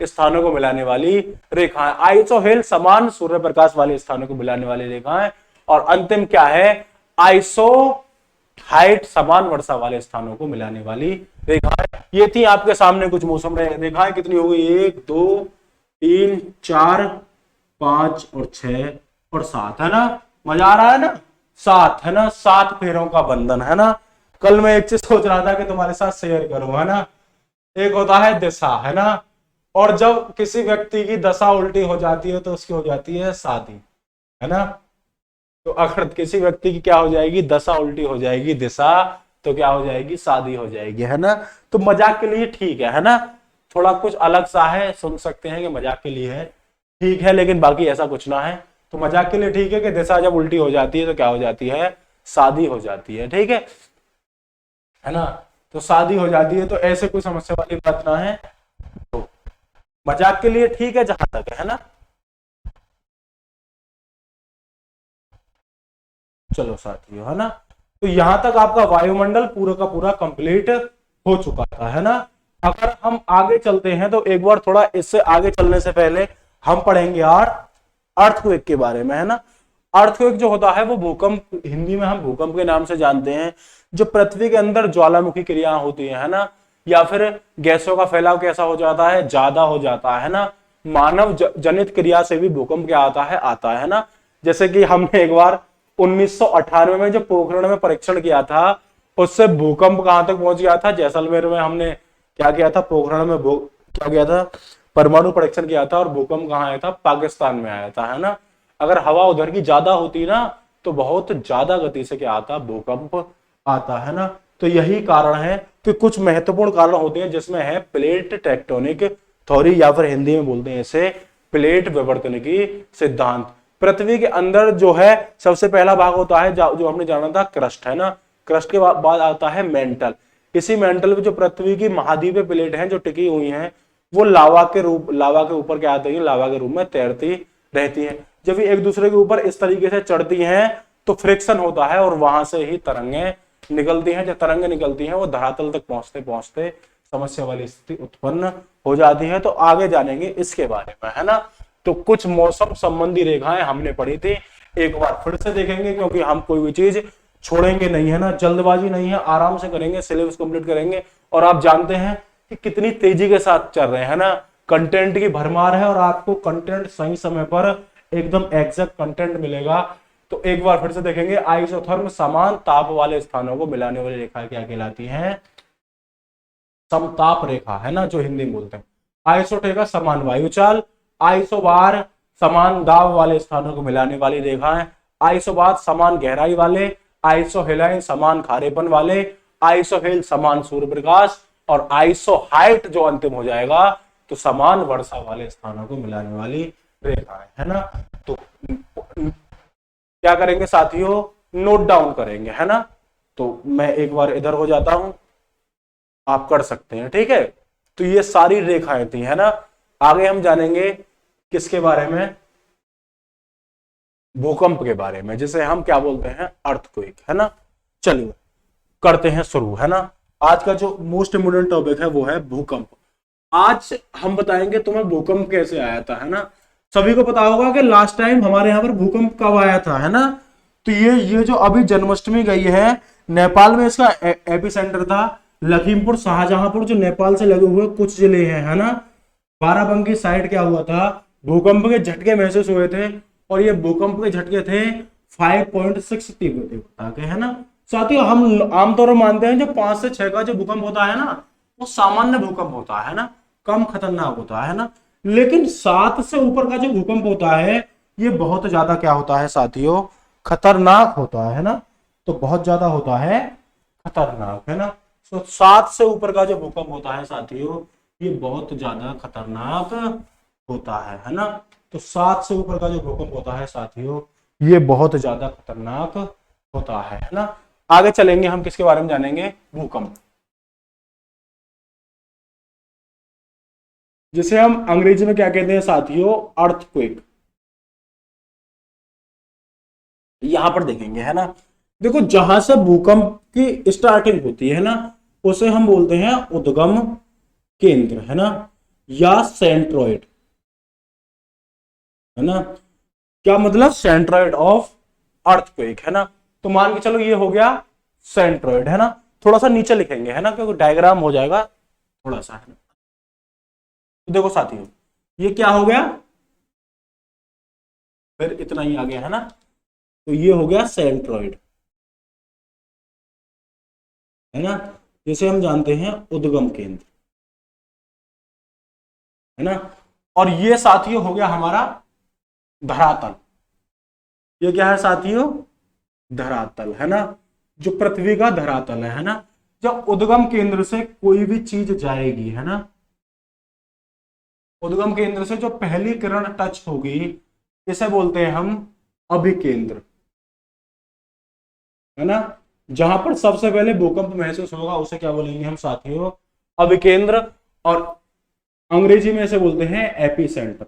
स्थानों को मिलाने वाली रेखा है। आइसोहेल समान सूर्य प्रकाश वाले स्थानों को मिलाने वाली रेखा है। और अंतिम क्या है, आइसो हाइट समान वर्षा वाले स्थानों को मिलाने वाली रेखा है। ये थी आपके सामने कुछ मौसम रेखाएं। कितनी हो गई, 1 2 3 4 5 और 6 और 7, है ना। मजा आ रहा है ना, 7 है ना, 7 फेरों का बंधन है ना। कल मैं एक चीज सोच रहा था कि तुम्हारे साथ शेयर करूं, है ना। एक होता है दिशा, है ना, और जब किसी व्यक्ति की दशा उल्टी हो जाती है तो उसकी हो जाती है शादी, है ना। तो अगर किसी व्यक्ति की क्या हो जाएगी, दशा उल्टी हो जाएगी, दिशा, तो क्या हो जाएगी, शादी हो जाएगी, है ना। तो मजाक के लिए ठीक है ना, थोड़ा कुछ अलग सा है, सुन सकते हैं कि मजाक के लिए है, ठीक है, लेकिन बाकी ऐसा कुछ ना है। तो मजाक के लिए ठीक है कि दिशा जब उल्टी हो जाती है तो क्या हो जाती है, शादी हो जाती है, ठीक है ना। तो शादी हो जाती है, तो ऐसे कोई समस्या वाली बात ना है। तो मजाक के लिए ठीक है जहां तक है ना। चलो साथियों, है ना। तो यहां तक आपका वायुमंडल पूरा का पूरा कंप्लीट हो चुका था, है ना। अगर हम आगे चलते हैं तो एक बार थोड़ा इससे आगे चलने से पहले हम पढ़ेंगे यार अर्थक्वेक के बारे में, है ना। अर्थक्वेक जो होता है वो भूकंप, हिंदी में हम भूकंप के नाम से जानते हैं, जो पृथ्वी के अंदर ज्वालामुखी क्रिया होती है ना, या फिर गैसों का फैलाव कैसा हो जाता है, ज्यादा हो जाता है ना। मानव जनित क्रिया से भी भूकंप क्या आता है ना। जैसे कि हमने एक बार 1998 में जब पोखरण में परीक्षण किया था, उससे भूकंप कहां तक पहुंच गया था, जैसलमेर में हमने क्या किया था, पोखरण में क्या किया था, परमाणु परीक्षण किया था, और भूकंप कहां आया था, पाकिस्तान में आया था, है ना। अगर हवा उधर की ज्यादा होती ना तो बहुत ज्यादा गति से क्या आता, भूकंप आता, है ना। तो यही कारण है कि कुछ महत्वपूर्ण कारण होते हैं, जिसमें है प्लेट टेक्टोनिक थ्योरी, या फिर हिंदी में बोलते हैं इसे प्लेट विवर्तन की सिद्धांत। पृथ्वी के अंदर जो है सबसे पहला भाग होता है जो हमने जाना था, क्रस्ट, है ना। क्रस्ट के बाद आता है मेंटल। इसी मेंटल में जो पृथ्वी की महाद्वीपीय प्लेट हैं जो टिकी हुई हैं, वो लावा के ऊपर क्या आती है, लावा के रूप में तैरती रहती है। जब ये एक दूसरे के ऊपर इस तरीके से चढ़ती हैं तो फ्रिक्शन होता है, और वहां से ही तरंगें निकलती हैं। जब तरंगें निकलती हैं वो धरातल तक पहुंचते पहुंचते समस्या वाली स्थिति उत्पन्न हो जाती है। तो आगे जानेंगे इसके बारे में, है ना। तो कुछ मौसम संबंधी रेखाएं हमने पढ़ी थी, एक बार फिर से देखेंगे, क्योंकि हम कोई भी चीज छोड़ेंगे नहीं, है ना। जल्दबाजी नहीं है, आराम से करेंगे, सिलेबस कंप्लीट करेंगे। और आप जानते हैं कि कितनी तेजी के साथ चल रहे हैं ना, कंटेंट की भरमार है, और आपको कंटेंट सही समय पर एकदम एग्जैक्ट कंटेंट मिलेगा। तो एक बार फिर से देखेंगे, आइसोथर्म समान ताप वाले स्थानों को मिलाने वाली रेखा क्या कहलाती है, समताप रेखा, है ना, जो हिंदी में बोलते हैं। आइसोटेका समान वायुचाल, आइसोबार समान दाब वाले स्थानों को मिलाने वाली रेखा है, आइसोबार समान गहराई वाले, आइसोहेलाइन समान खारेपन वाले, आइसोहेल समान सूर्य प्रकाश, और आइसोहाइट जो अंतिम हो जाएगा तो समान वर्षा वाले स्थानों को मिलाने वाली रेखा है ना। तो क्या करेंगे साथियों, नोट डाउन करेंगे, है ना। तो मैं एक बार इधर हो जाता हूं, आप कर सकते हैं, ठीक है। तो ये सारी रेखाएं थी, है ना। आगे हम जानेंगे किसके बारे में, भूकंप के बारे में, जिसे हम क्या बोलते हैं, अर्थक्वेक, है ना। चलिए करते हैं शुरू, है ना। आज का जो मोस्ट इम्पोर्टेंट टॉपिक है वो है भूकंप। आज हम बताएंगे तुम्हें भूकंप कैसे आया था, है ना। सभी को पता होगा कि लास्ट टाइम हमारे यहाँ पर भूकंप कब आया था, है ना। तो ये जो अभी जन्माष्टमी गई है, नेपाल में इसका एपिसेंटर था। लखीमपुर शाहजहांपुर जो नेपाल से लगे हुए कुछ जिले हैं, है ना। बाराबंकी साइड क्या हुआ था, भूकंप के झटके महसूस हुए थे, और ये भूकंप के झटके थे 5.6 तीव्रता के, है ना। साथियों हम आमतौर पर मानते हैं जो 5 से 6 का जो भूकंप होता है ना, वो सामान्य भूकंप होता है ना, कम खतरनाक होता है ना। लेकिन 7 से ऊपर का जो भूकंप होता है ये बहुत ज्यादा क्या होता है साथियों, खतरनाक होता है ना। तो बहुत ज्यादा होता है खतरनाक, है ना। तो 7 से ऊपर का जो भूकंप होता है साथियों ये बहुत ज्यादा खतरनाक होता है ना। तो 7 से ऊपर का जो भूकंप होता है साथियों ये बहुत ज्यादा खतरनाक होता है ना। आगे चलेंगे हम किसके बारे में जानेंगे, भूकंप, जिसे हम अंग्रेजी में क्या कहते हैं साथियों, अर्थक्वेक। यहां पर देखेंगे, है ना। देखो जहां से भूकंप की स्टार्टिंग होती है ना, उसे हम बोलते हैं उद्गम केंद्र, है ना, या सेंट्रॉइड, है ना। क्या मतलब? सेंट्रॉइड ऑफ अर्थक्वेक, है ना। तो मान के चलो ये हो गया सेंट्रॉइड, है ना। थोड़ा सा नीचे लिखेंगे, है ना, क्योंकि डायग्राम हो जाएगा थोड़ा सा, है ना। तो देखो साथियों, ये क्या हो गया, फिर इतना ही आ गया, है ना। तो ये हो गया सेंट्रॉइड, है ना, जिसे हम जानते हैं उद्गम केंद्र, है ना। और ये साथियों हो गया हमारा धरातल। ये क्या है साथियों? धरातल, है ना, जो पृथ्वी का धरातल है ना। जब उद्गम केंद्र से कोई भी चीज जाएगी, है ना, उद्गम केंद्र से जो पहली किरण टच होगी, इसे बोलते हैं हम अभिकेंद्र, है ना। जहां पर सबसे पहले भूकंप महसूस होगा उसे क्या बोलेंगे हम साथियों? अभिकेंद्र। और अंग्रेजी में इसे बोलते हैं एपी सेंटर।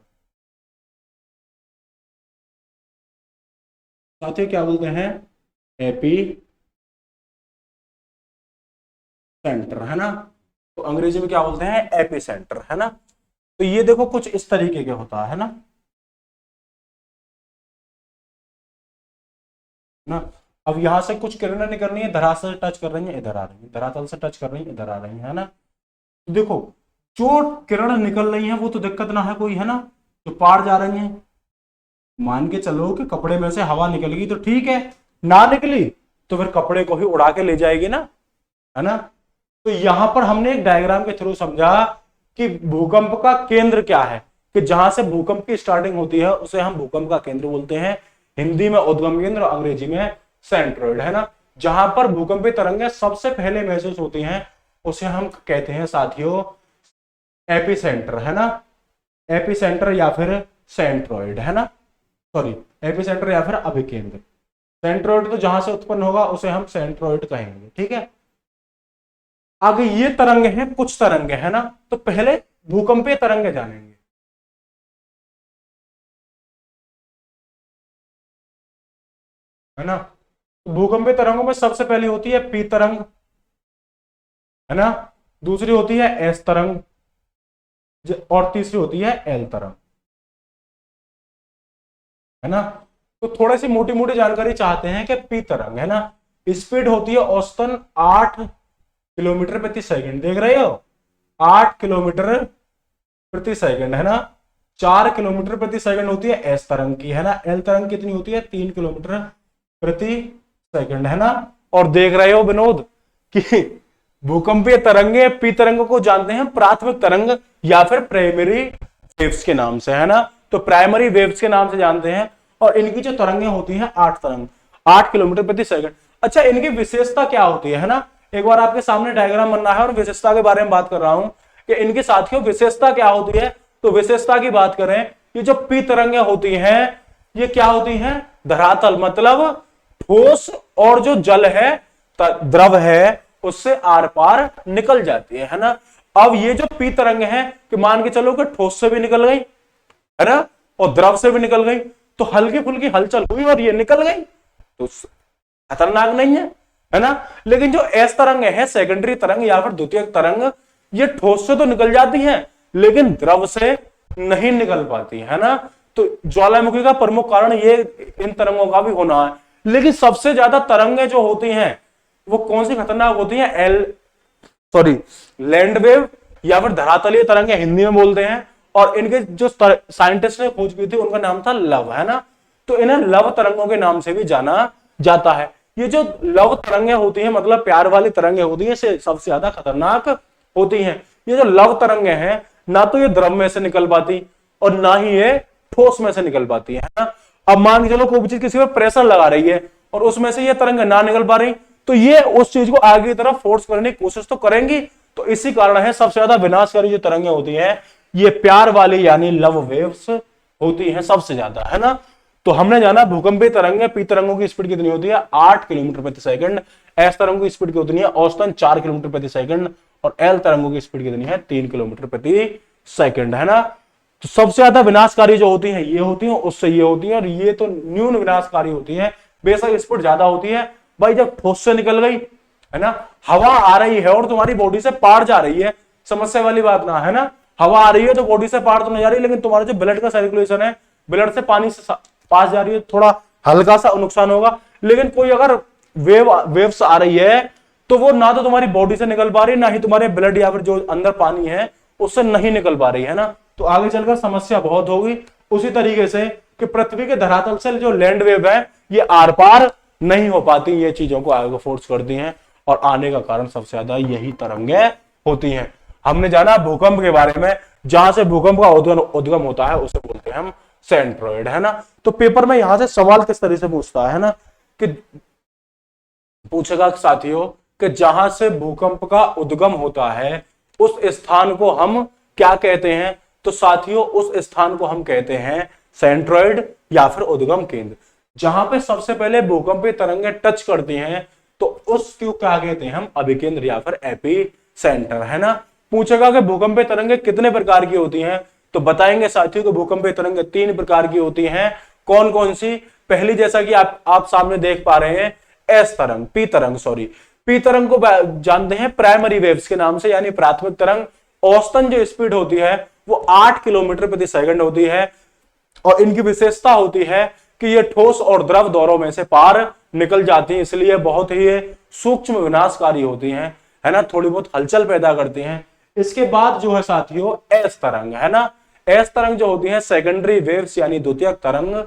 साथियों क्या बोलते हैं? एपी सेंटर, है ना। तो अंग्रेजी में क्या बोलते हैं? एपी सेंटर, है ना। तो ये देखो कुछ इस तरीके के होता है ना, ना। अब यहां से कुछ किरणें निकलनी है, धरातल से टच कर रही है, इधर आ रही है, धरातल से टच कर रही है, इधर आ रही है ना। तो देखो जो किरण निकल रही है वो तो दिक्कत ना है कोई, है ना, जो पार जा रही है। मान के चलो कि कपड़े में से हवा निकल गई तो ठीक है, ना निकली तो फिर कपड़े को ही उड़ा के ले जाएगी ना, है ना। तो यहां पर हमने एक डायग्राम के थ्रू समझा कि भूकंप का केंद्र क्या है, कि जहां से भूकंप की स्टार्टिंग होती है उसे हम भूकंप का केंद्र बोलते हैं। हिंदी में उद्गम केंद्र, अंग्रेजी में सेंट्रोइड, है ना। जहां पर भूकंपीय तरंगें सबसे पहले महसूस होती हैं उसे हम कहते हैं साथियों एपी सेंटर, है ना। एपी सेंटर या फिर सेंट्रोइड, है ना, सॉरी, एपी सेंटर या फिर अभिकेंद्र। सेंट्रोइड तो जहां से उत्पन्न होगा उसे हम सेंट्रोइड कहेंगे, ठीक है। आगे ये तरंगे हैं, कुछ तरंगे, है ना। तो पहले भूकंपीय तरंगे जानेंगे, है ना। भूकंपीय तरंगों में सबसे पहली होती है पी तरंग, है ना, दूसरी होती है एस तरंग, और तीसरी होती है एल तरंग, है ना। तो थोड़ी सी मोटी मोटी जानकारी चाहते हैं कि पी तरंग, है ना, स्पीड होती है औसतन 8 किलोमीटर प्रति सेकंड, देख रहे हो, 8 किलोमीटर प्रति सेकंड, है ना। 4 किलोमीटर प्रति सेकंड होती है एस तरंग की, है ना। एल तरंग कितनी होती है? 3 किलोमीटर प्रति सेकंड, है ना। और देख रहे हो विनोद कि भूकंपीय तरंगे पी तरंगों को जानते हैं प्राथमिक तरंग या फिर प्राइमरी वेव्स के नाम से, है ना। तो प्राइमरी वेव्स के नाम से जानते हैं। और इनकी जो तरंगे होती हैं 8 तरंग, 8 किलोमीटर प्रति सेकंड। अच्छा, इनकी विशेषता क्या होती है ना। एक बार आपके सामने डायग्राम बनना है और विशेषता के बारे में बात कर रहा हूं कि इनकी साथियों विशेषता क्या होती है। तो विशेषता की बात करें, ये जो पी तरंगे होती हैं ये क्या होती हैं? धरातल मतलब ठोस और जो जल है, द्रव है, उससे आर पार निकल जाती है ना। अब ये जो पी तरंग है कि मान के चलो कि ठोस से भी निकल गई, है ना, और द्रव से भी निकल गई, तो हल्की फुल्की हलचल हुई और ये निकल गई तो खतरनाक नहीं है ना। लेकिन जो एस तरंग है, सेकेंडरी तरंग या फिर द्वितीयक तरंग, ये ठोस से तो निकल जाती है लेकिन द्रव से नहीं निकल पाती, है ना। तो ज्वालामुखी का प्रमुख कारण ये इन तरंगों का भी होना है। लेकिन सबसे ज्यादा तरंगें जो होती हैं वो कौन सी खतरनाक होती हैं? लैंड वेव या फिर धरातलीय तरंगें हिंदी में बोलते हैं। और इनके जो साइंटिस्ट ने खोज की थी उनका नाम था लव, है ना। तो इन्हें लव तरंगों के नाम से भी जाना जाता है। ये जो लव तरंगें होती हैं मतलब प्यार वाली तरंगें होती हैं, सबसे ज्यादा खतरनाक होती हैं। ये जो लव तरंगें हैं ना तो ये द्रव में से निकल पाती और ना ही ये ठोस में से निकल पाती है ना। अब मान के चलो कोई भी चीज किसी पर प्रेशर लगा रही है और उसमें से ये तरंग ना निकल पा रही, तो ये उस चीज को आगे की तरफ फोर्स करने की कोशिश तो करेंगी। तो इसी कारण है सबसे ज्यादा विनाशकारी जो तरंगें होती हैं ये प्यार वाली यानी लव वेव्स होती हैं सबसे ज्यादा, है ना। तो हमने जाना भूकंपीय तरंगें पी तरंगों की स्पीड कितनी होती है? 8 किलोमीटर प्रति सेकंड। एस तरंगों की स्पीड कितनी है? औसतन 4 किलोमीटर प्रति सेकंड। और एल तरंगों की स्पीड कितनी है? 3 किलोमीटर प्रति सेकंड, है ना। तो सबसे ज्यादा विनाशकारी जो होती हैं ये होती हैं, उससे ये होती हैं, और ये तो न्यून विनाशकारी होती हैं। बेशक स्पीड ज्यादा होती है भाई जब ठोस से निकल गई, है ना, हवा आ रही है और तुम्हारी बॉडी से पार जा रही है, समस्या वाली बात ना, है ना, हवा आ रही है तो बॉडी से पार तो नहीं जा रही, लेकिन तुम्हारा जो ब्लड का सर्कुलेशन है, ब्लड से पानी से पास जा रही है, थोड़ा हल्का सा नुकसान होगा। लेकिन कोई अगर वेव्स आ रही है तो वो ना तो तुम्हारी बॉडी से निकल पा रही, ना ही तुम्हारे ब्लड या फिर जो अंदर पानी है उससे नहीं निकल पा रही, है ना, तो आगे चलकर समस्या बहुत होगी। उसी तरीके से कि पृथ्वी के धरातल से जो लैंड वेव है ये आर पार नहीं हो पाती, ये चीजों को आगे फोर्स करती हैं और आने का कारण सबसे ज्यादा यही तरंगें होती हैं। हमने जाना भूकंप के बारे में, जहां से भूकंप का उद्गम होता है उसे बोलते हैं हम सेंट्रॉइड, है ना। तो पेपर में यहां से सवाल किस तरह से पूछता है ना, कि पूछेगा साथियों कि जहां से भूकंप का उद्गम होता है उस स्थान को हम क्या कहते हैं, तो साथियों उस स्थान को हम कहते हैं सेंट्रॉइड या फिर उद्गम केंद्र। जहां पे सबसे पहले भूकंपीय तरंगें टच करती हैं तो उसको क्या कहते हैं हम, अभिकेंद्र या फिर एपी सेंटर, है ना। पूछेगा कि भूकंपीय तरंगें कितने प्रकार की होती हैं, तो बताएंगे साथियों कि भूकंपीय तरंगें 3 प्रकार की होती हैं। कौन कौन सी, पहली जैसा कि आप सामने देख पा रहे हैं पी तरंग को जानते हैं प्राइमरी वेव्स के नाम से, यानी प्राथमिक तरंग। औसतन जो स्पीड होती है वो 8 किलोमीटर प्रति सेकंड होती है और इनकी विशेषता होती है कि ये ठोस और द्रव दौरों में से पार निकल जाती हैं, इसलिए बहुत ही सूक्ष्म विनाशकारी होती हैं, है ना, थोड़ी बहुत हलचल पैदा करती हैं। इसके बाद जो है साथियों एस तरंग, है ना, एस तरंग जो होती है सेकेंडरी वेव्स यानी द्वितीयक तरंग,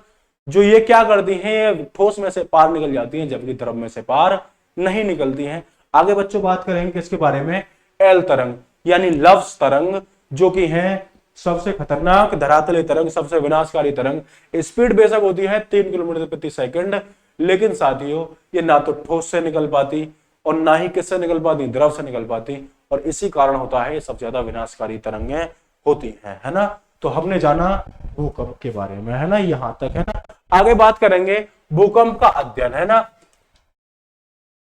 जो ये क्या करती हैं, ठोस में से पार निकल जाती हैं जबकि द्रव में से पार नहीं निकलती हैं। आगे बच्चों बात करेंगे किसके बारे में, एल तरंग यानी लव्स तरंग, जो कि है सबसे खतरनाक धरातलीय तरंग, सबसे विनाशकारी तरंग। स्पीड बेशक होती है 3 किलोमीटर प्रति सेकंड, लेकिन साथियों ये ना तो ठोस से निकल पाती और ना ही किससे निकल पाती, द्रव से निकल पाती, और इसी कारण होता है ये सबसे ज्यादा विनाशकारी तरंगें होती हैं, है ना। तो हमने जाना भूकंप के बारे में, है ना, यहां तक, है ना। आगे बात करेंगे भूकंप का अध्ययन, है ना।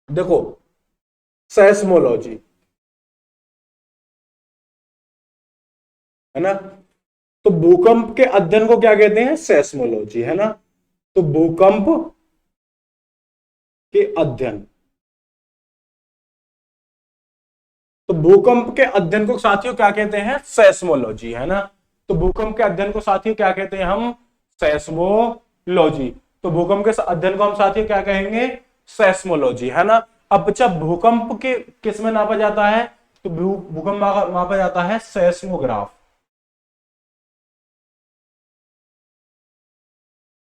देखो सेस्मोलॉजी, है ना, तो भूकंप के अध्ययन को क्या कहते हैं, सेस्मोलॉजी, है ना। तो भूकंप के अध्ययन, तो भूकंप के अध्ययन को साथियों क्या कहते हैं, सेस्मोलॉजी, है ना। तो भूकंप के अध्ययन को साथियों क्या कहते हैं हम, सेस्मोलॉजी। तो भूकंप के अध्ययन को हम साथियों क्या कहेंगे, सेस्मोलॉजी, है ना। अब जब भूकंप के किस में नापा जाता है, तो भूकंप मापा जाता है सेस्मोग्राफ,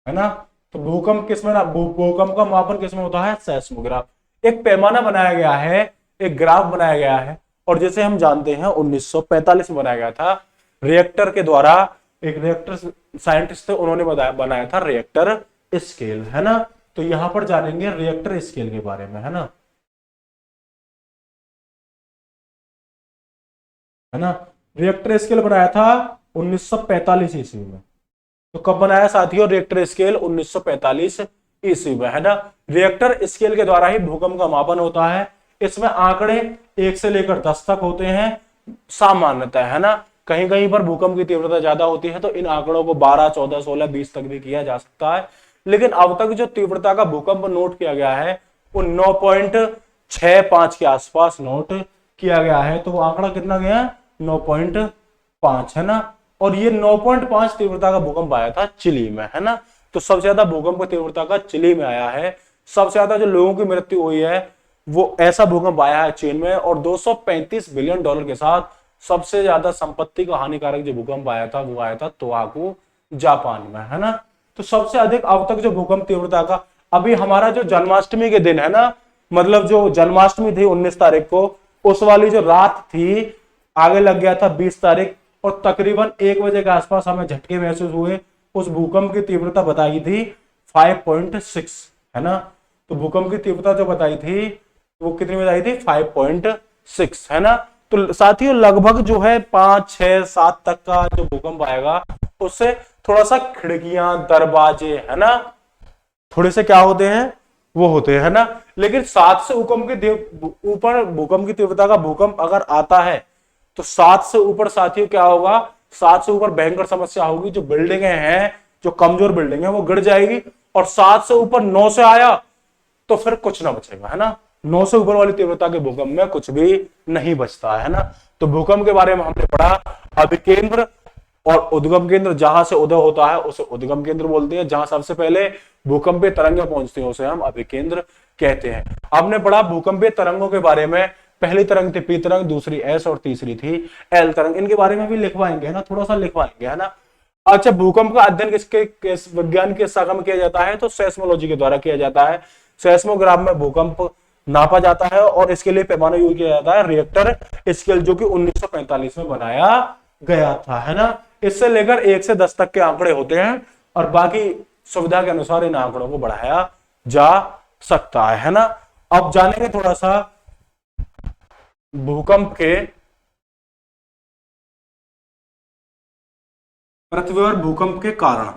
है ना। तो भूकंप किसमें, भूकंप का मापन किसमें होता है, सेस्मोग्राफ। एक पैमाना बनाया गया है, एक ग्राफ बनाया गया है, और जैसे हम जानते हैं 1945 में बनाया गया था रिएक्टर के द्वारा। एक रिएक्टर साइंटिस्ट थे, उन्होंने बनाया था रिएक्टर स्केल, है ना। तो यहां पर जानेंगे रिएक्टर स्केल के बारे में, है ना, है ना। रिएक्टर स्केल बनाया था 1945 ईस्वी में। तो कब बनाया साथियों रिएक्टर स्केल, 1945 ईस्वी में, है ना। रिएक्टर स्केल के द्वारा ही भूकंप का मापन होता है। इसमें आंकड़े 1 से लेकर 10 तक होते हैं सामान्यतः, है ना। कहीं कहीं पर भूकंप की तीव्रता ज्यादा होती है तो इन आंकड़ों को 12, 14, 16, 20 तक भी किया जा सकता है, लेकिन अब तक जो तीव्रता का भूकंप नोट किया गया है वो 9.65 के आसपास नोट किया गया है। तो वो आंकड़ा कितना गया, 9.5, है ना। और ये 9.5 तीव्रता का भूकंप आया था चिली में, है ना। तो सबसे ज्यादा भूकंप तीव्रता का चिली में आया है। सबसे ज्यादा जो लोगों की मृत्यु हुई है वो ऐसा भूकंप आया है चीन में, और 235 बिलियन डॉलर के साथ सबसे ज्यादा संपत्ति का हानिकारक जो भूकंप आया था वो आया था तोआकू जापान में, है ना। तो सबसे अधिक अब तक जो भूकंप तीव्रता का, अभी हमारा जो जन्माष्टमी के दिन है ना, मतलब जो जन्माष्टमी थी 19 तारीख को, उस वाली जो रात थी आगे लग गया था 20 तारीख, और तकरीबन 1 बजे के आसपास हमें झटके महसूस हुए। उस भूकंप की तीव्रता बताई थी 5.6, है ना। तो भूकंप की तीव्रता जो बताई थी वो कितनी बताई थी, 5.6, है ना। तो साथियों लगभग जो है 5, 6, 7 तक का जो भूकंप आएगा उससे थोड़ा सा खिड़कियां, दरवाजे, है ना, थोड़े से क्या होते हैं, वो होते हैं, है ना। लेकिन 7 से ऊपर भूकंप की तीव्रता का भूकंप अगर आता है तो 7 से ऊपर साथियों क्या होगा, 7 से ऊपर भयंकर समस्या होगी। जो बिल्डिंगें हैं, जो कमजोर बिल्डिंग है वो गिर जाएगी। और 7 से ऊपर 9 से आया तो फिर कुछ ना बचेगा, है ना। 9 से ऊपर वाली तीव्रता के भूकंप में कुछ भी नहीं बचता है ना। तो भूकंप के बारे में हमने पढ़ा, अभिकेंद्र और उद्गम केंद्र, जहां से उदय होता है उसे उद्गम केंद्र बोलते हैं, जहां सबसे पहले भूकंपीय तरंगें पहुंचती हैं उसे हम अभिकेंद्र कहते हैं। आपने पढ़ा भूकंपीय तरंगों के बारे में, पहली तरंग थी पी तरंग, दूसरी एस और तीसरी थी एल तरंग। इनके बारे में भी लिखवाएंगे, है ना, थोड़ा सा लिखवाएंगे, है ना। अच्छा, भूकंप का अध्ययन किस विज्ञान के शाखा में किया जाता है, तो सेस्मोलॉजी के द्वारा किया जाता है। सेस्मोग्राफ में भूकंप नापा जाता है और इसके लिए पैमाना यूज किया जाता है रिएक्टर स्केल, जो कि 1945 में बनाया गया था, है ना। इससे लेकर 1 से 10 तक के आंकड़े होते हैं और बाकी सुविधा के अनुसार इन आंकड़ों को बढ़ाया जा सकता है ना। अब जानेंगे थोड़ा सा भूकंप के, पृथ्वी और भूकंप के कारण।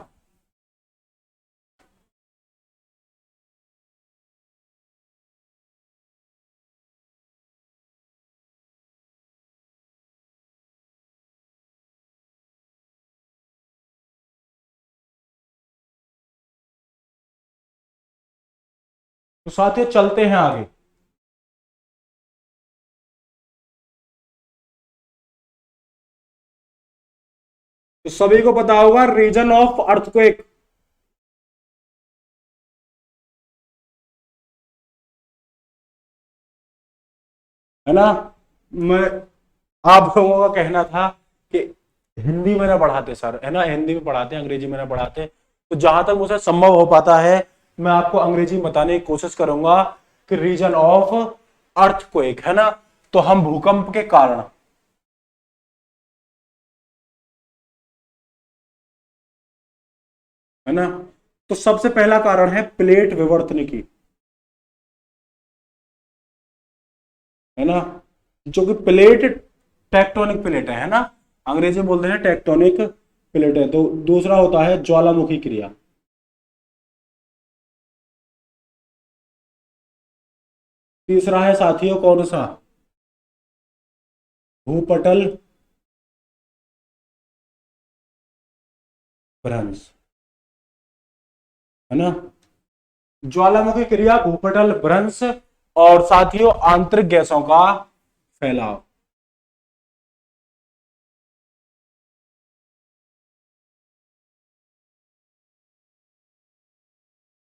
तो साथियों चलते हैं आगे। तो सभी को पता होगा रीजन ऑफ अर्थक्वेक, है ना। मैं आप लोगों का कहना था कि हिंदी में ना पढ़ाते सर, है ना, हिंदी में पढ़ाते, अंग्रेजी में ना पढ़ाते। तो जहां तक मुझे संभव हो पाता है मैं आपको अंग्रेजी में बताने की कोशिश करूंगा कि रीजन ऑफ अर्थक्वेक, है ना। तो हम भूकंप के कारण, है ना, तो सबसे पहला कारण है प्लेट विवर्तनिकी, है ना, जो कि प्लेट टेक्टोनिक प्लेट है ना, अंग्रेजी में बोलते हैं टेक्टोनिक प्लेट है। तो दूसरा होता है ज्वालामुखी क्रिया, तीसरा है साथियों कौन सा, भूपटल भ्रंश, है ना। ज्वालामुखी क्रिया, भूपटल भ्रंश और साथियों आंतरिक गैसों का फैलाव।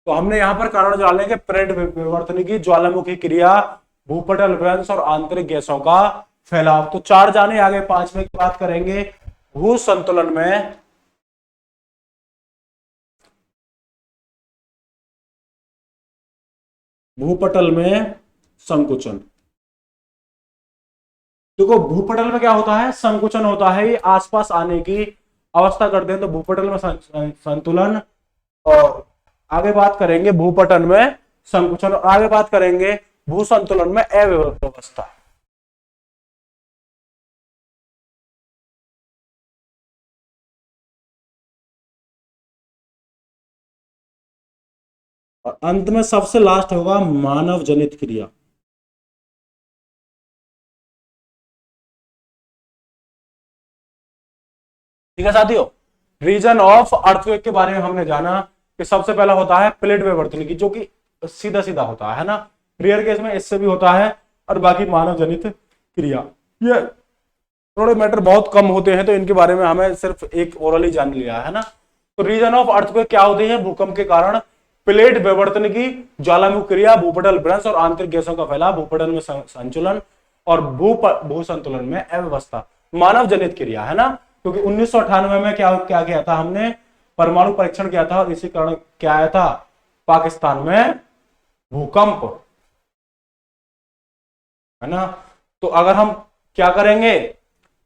तो हमने यहां पर कारण डाले कि प्लेट विवर्तनिकी, ज्वालामुखी क्रिया, भूपटल भ्रंश और आंतरिक गैसों का फैलाव। तो 4 जाने, आगे 5वें की बात करेंगे। भू संतुलन में भूपटल में संकुचन। देखो भूपटल में क्या होता है, संकुचन होता है, ये आसपास आने की अवस्था करते हैं। तो भूपटल में संतुलन, और आगे बात करेंगे भूपटल में संकुचन, और आगे बात करेंगे भू संतुलन में अव्यवस्था। और अंत में सबसे लास्ट होगा मानव जनित क्रिया। ठीक है साथियों, रीजन ऑफ अर्थक्वेक के बारे में हमने जाना कि सबसे पहला होता है प्लेट विवर्तन की, जो कि सीधा सीधा होता है ना, रेयर केस में इससे भी होता है, और बाकी मानव जनित क्रिया। ये थोड़े मैटर बहुत कम होते हैं, तो इनके बारे में हमें सिर्फ एक ओरली जान लिया है ना। तो रीजन ऑफ अर्थक्वेक क्या होती है, भूकंप के कारण प्लेट विवर्तन की, ज्वालामुखी क्रिया, भूपटल भ्रंश और आंतरिक गैसों का फैलाव, भूपटल में संचलन और भू संतुलन में अव्यवस्था, मानव जनित क्रिया, है ना। क्योंकि 1998 में क्या क्या किया था हमने, परमाणु परीक्षण किया था, और इसी कारण क्या आया था, पाकिस्तान में भूकंप, है ना। तो अगर हम क्या करेंगे,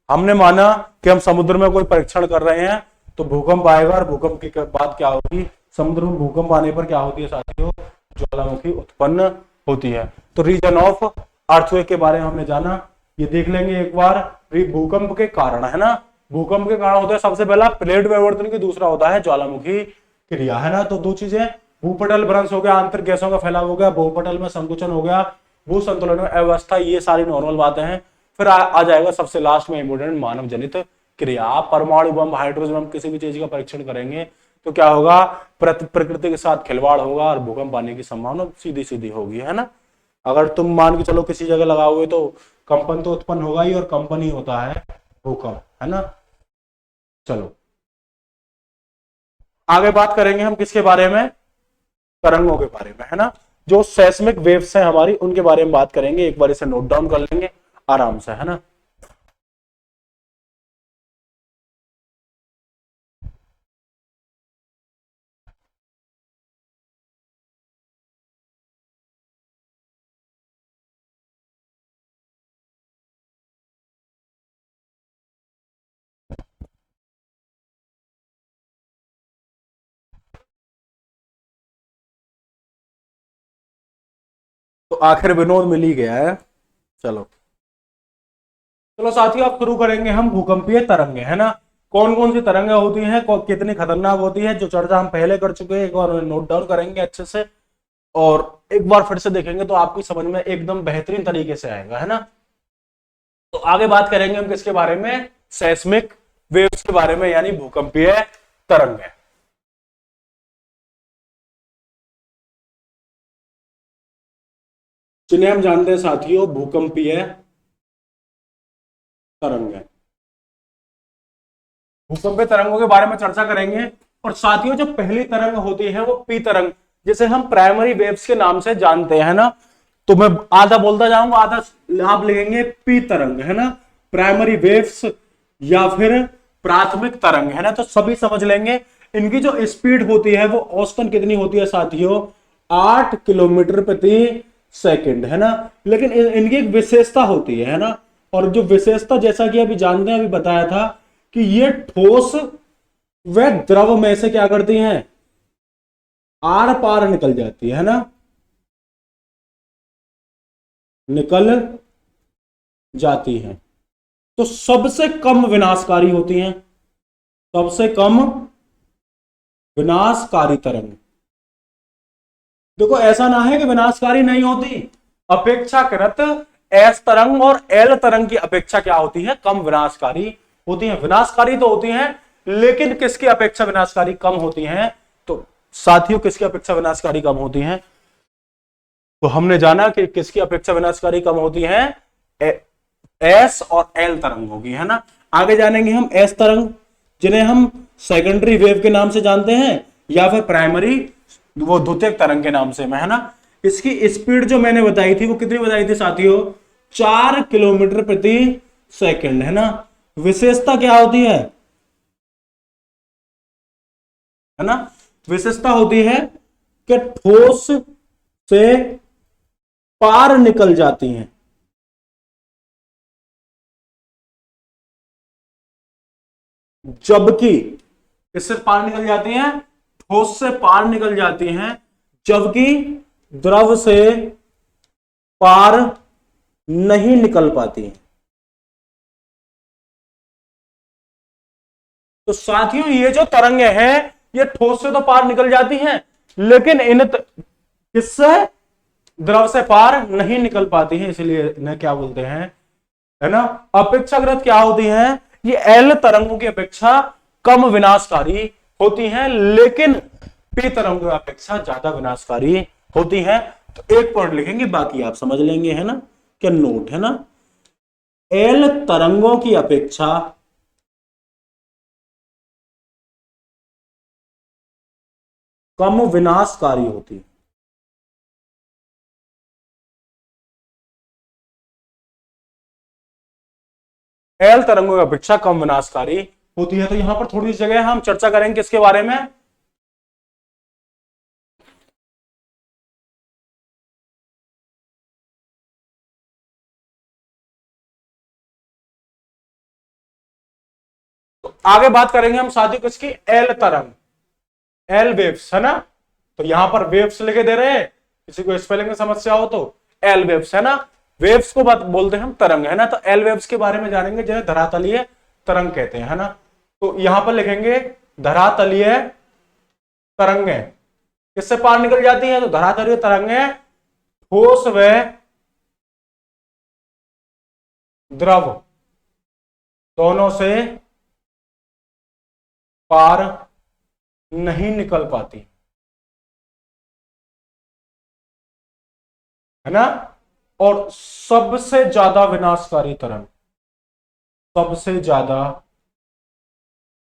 हमने माना कि हम समुद्र में कोई परीक्षण कर रहे हैं तो भूकंप आएगा, और भूकंप के बाद क्या होगी, समुद्र में भूकंप आने पर क्या होती है साथियों, ज्वालामुखी उत्पन्न होती है। तो रीजन ऑफ अर्थक्वेक के बारे में हमने जाना, ये देख लेंगे एक बार। भूकंप के कारण, है ना, भूकंप के कारण होता है सबसे पहला प्लेट विवर्तन की, दूसरा होता है ज्वालामुखी क्रिया, है ना। तो 2 चीजें, भूपटल भ्रंश हो गया, आंतरिक गैसों का फैलाव हो गया, भूपटल में संकुचन हो गया, भू संतुलन में अव्यवस्था, ये सारी नॉर्मल बातें हैं। फिर आ जाएगा सबसे लास्ट में इंपोर्टेंट मानव जनित क्रिया। आप परमाणु बम, हाइड्रोजन बम, किसी भी चीज का परीक्षण करेंगे तो क्या होगा, प्रकृति के साथ खिलवाड़ होगा और भूकंप आने की संभावना सीधी सीधी होगी, है ना। अगर तुम मान के चलो किसी जगह लगाओगे तो कंपन तो उत्पन्न होगा ही, और कंपन ही होता है भूकंप, है ना। चलो आगे बात करेंगे हम किसके बारे में, तरंगों के बारे में, है ना। जो सेस्मिक वेव्स हैं हमारी, उनके बारे में बात करेंगे। एक बार इसे नोट डाउन कर लेंगे आराम से, है ना। तो आखिर विनोद मिल ही गया है। चलो चलो साथियों, अब शुरू करेंगे हम भूकंपीय तरंगे, है ना। कौन कौन सी तरंगे होती हैं, कितनी खतरनाक होती है, जो चर्चा हम पहले कर चुके हैं, एक बार नोट डाउन करेंगे अच्छे से, और एक बार फिर से देखेंगे तो आपकी समझ में एकदम बेहतरीन तरीके से आएगा, है ना। तो आगे बात करेंगे हम किसके बारे में, सेस्मिक वेव्स के बारे में, यानी भूकंपीय तरंगे। जिन्हें हम जानते हैं साथियों भूकंपीय तरंगे। भूकंपीय तरंगों के बारे में चर्चा करेंगे। और साथियों जो पहली तरंग होती है वो पी तरंग, जिसे हम प्राइमरी वेव्स के नाम से जानते हैं ना। तो मैं आधा बोलता जाऊंगा, आधा आप लिखेंगे पी तरंग, है ना, प्राइमरी वेव्स या फिर प्राथमिक तरंग, है ना। तो सभी समझ लेंगे। इनकी जो स्पीड होती है वो औसतन कितनी होती है साथियों, 8 किलोमीटर प्रति सेकंड, है ना। लेकिन इनकी एक विशेषता होती है ना। और जो विशेषता, जैसा कि अभी जानते हैं, अभी बताया था कि ये ठोस व द्रव में से क्या करती हैं, आर पार निकल जाती है ना, निकल जाती हैं। तो सबसे कम विनाशकारी होती हैं, सबसे कम विनाशकारी तरंग। देखो ऐसा ना है कि विनाशकारी नहीं होती, अपेक्षाकृत एस तरंग और एल तरंग की अपेक्षा क्या होती है, कम विनाशकारी होती है। विनाशकारी तो होती हैं, लेकिन किसकी अपेक्षा विनाशकारी कम होती हैं, तो साथियों किसकी अपेक्षा विनाशकारी कम होती हैं, तो हमने जाना कि किसकी अपेक्षा विनाशकारी कम होती है, एस और एल तरंग होगी, है ना। आगे जानेंगे हम एस तरंग, जिन्हें हम सेकेंडरी वेव के नाम से जानते हैं, या फिर प्राइमरी वो द्वितीयक तरंग के नाम से, है ना। इसकी स्पीड जो मैंने बताई थी वो कितनी बताई थी साथियों, 4 किलोमीटर प्रति सेकंड, है ना। विशेषता क्या होती है ना, विशेषता होती है कि ठोस से पार निकल जाती हैं। जबकि इससे पार निकल जाती हैं, ठोस से पार निकल जाती हैं, जबकि द्रव से पार नहीं निकल पाती हैं। तो साथियों ये जो तरंगे हैं ये ठोस से तो पार निकल जाती हैं, लेकिन किससे, द्रव से पार नहीं निकल पाती हैं, इसलिए इन्हें क्या बोलते हैं, है ना, अपेक्षाकृत क्या होती हैं, ये एल तरंगों की अपेक्षा कम विनाशकारी होती हैं, लेकिन पी तरंगों की अपेक्षा ज्यादा विनाशकारी होती हैं। तो एक पॉइंट लिखेंगे, बाकी आप समझ लेंगे, है ना, क्या नोट, है ना। एल तरंगों की अपेक्षा कम विनाशकारी होती है। एल तरंगों की अपेक्षा कम विनाशकारी होती है। तो यहां पर थोड़ी सी जगह हम चर्चा करेंगे किसके बारे में, तो आगे बात करेंगे हम साथियों किसकी, एल तरंग, एल वेव्स, है ना। तो यहां पर वेव्स लिखे दे रहे हैं, किसी को स्पेलिंग में समस्या हो तो एल वेव्स, है ना। वेव्स को बात बोलते हैं हम तरंग, है ना। तो एल वेव्स के बारे में जानेंगे, जिन्हें धरातलीय तरंग कहते हैं, है ना। तो यहां पर लिखेंगे धरातलीय तरंगे किससे पार निकल जाती हैं, तो धरातलीय तरंगे ठोस व द्रव दोनों से पार नहीं निकल पाती, है ना। और सबसे ज्यादा विनाशकारी तरंग, सबसे ज्यादा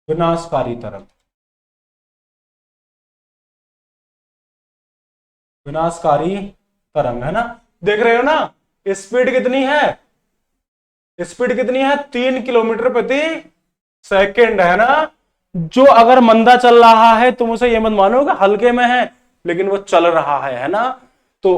विनाशकारी तरंग, विनाशकारी तरंग, है ना। देख रहे हो ना, स्पीड कितनी है, स्पीड कितनी है, 3 किलोमीटर प्रति सेकेंड, है ना। जो अगर मंदा चल रहा है तुम उसे ये मत मानो कि हल्के में है, लेकिन वो चल रहा है ना। तो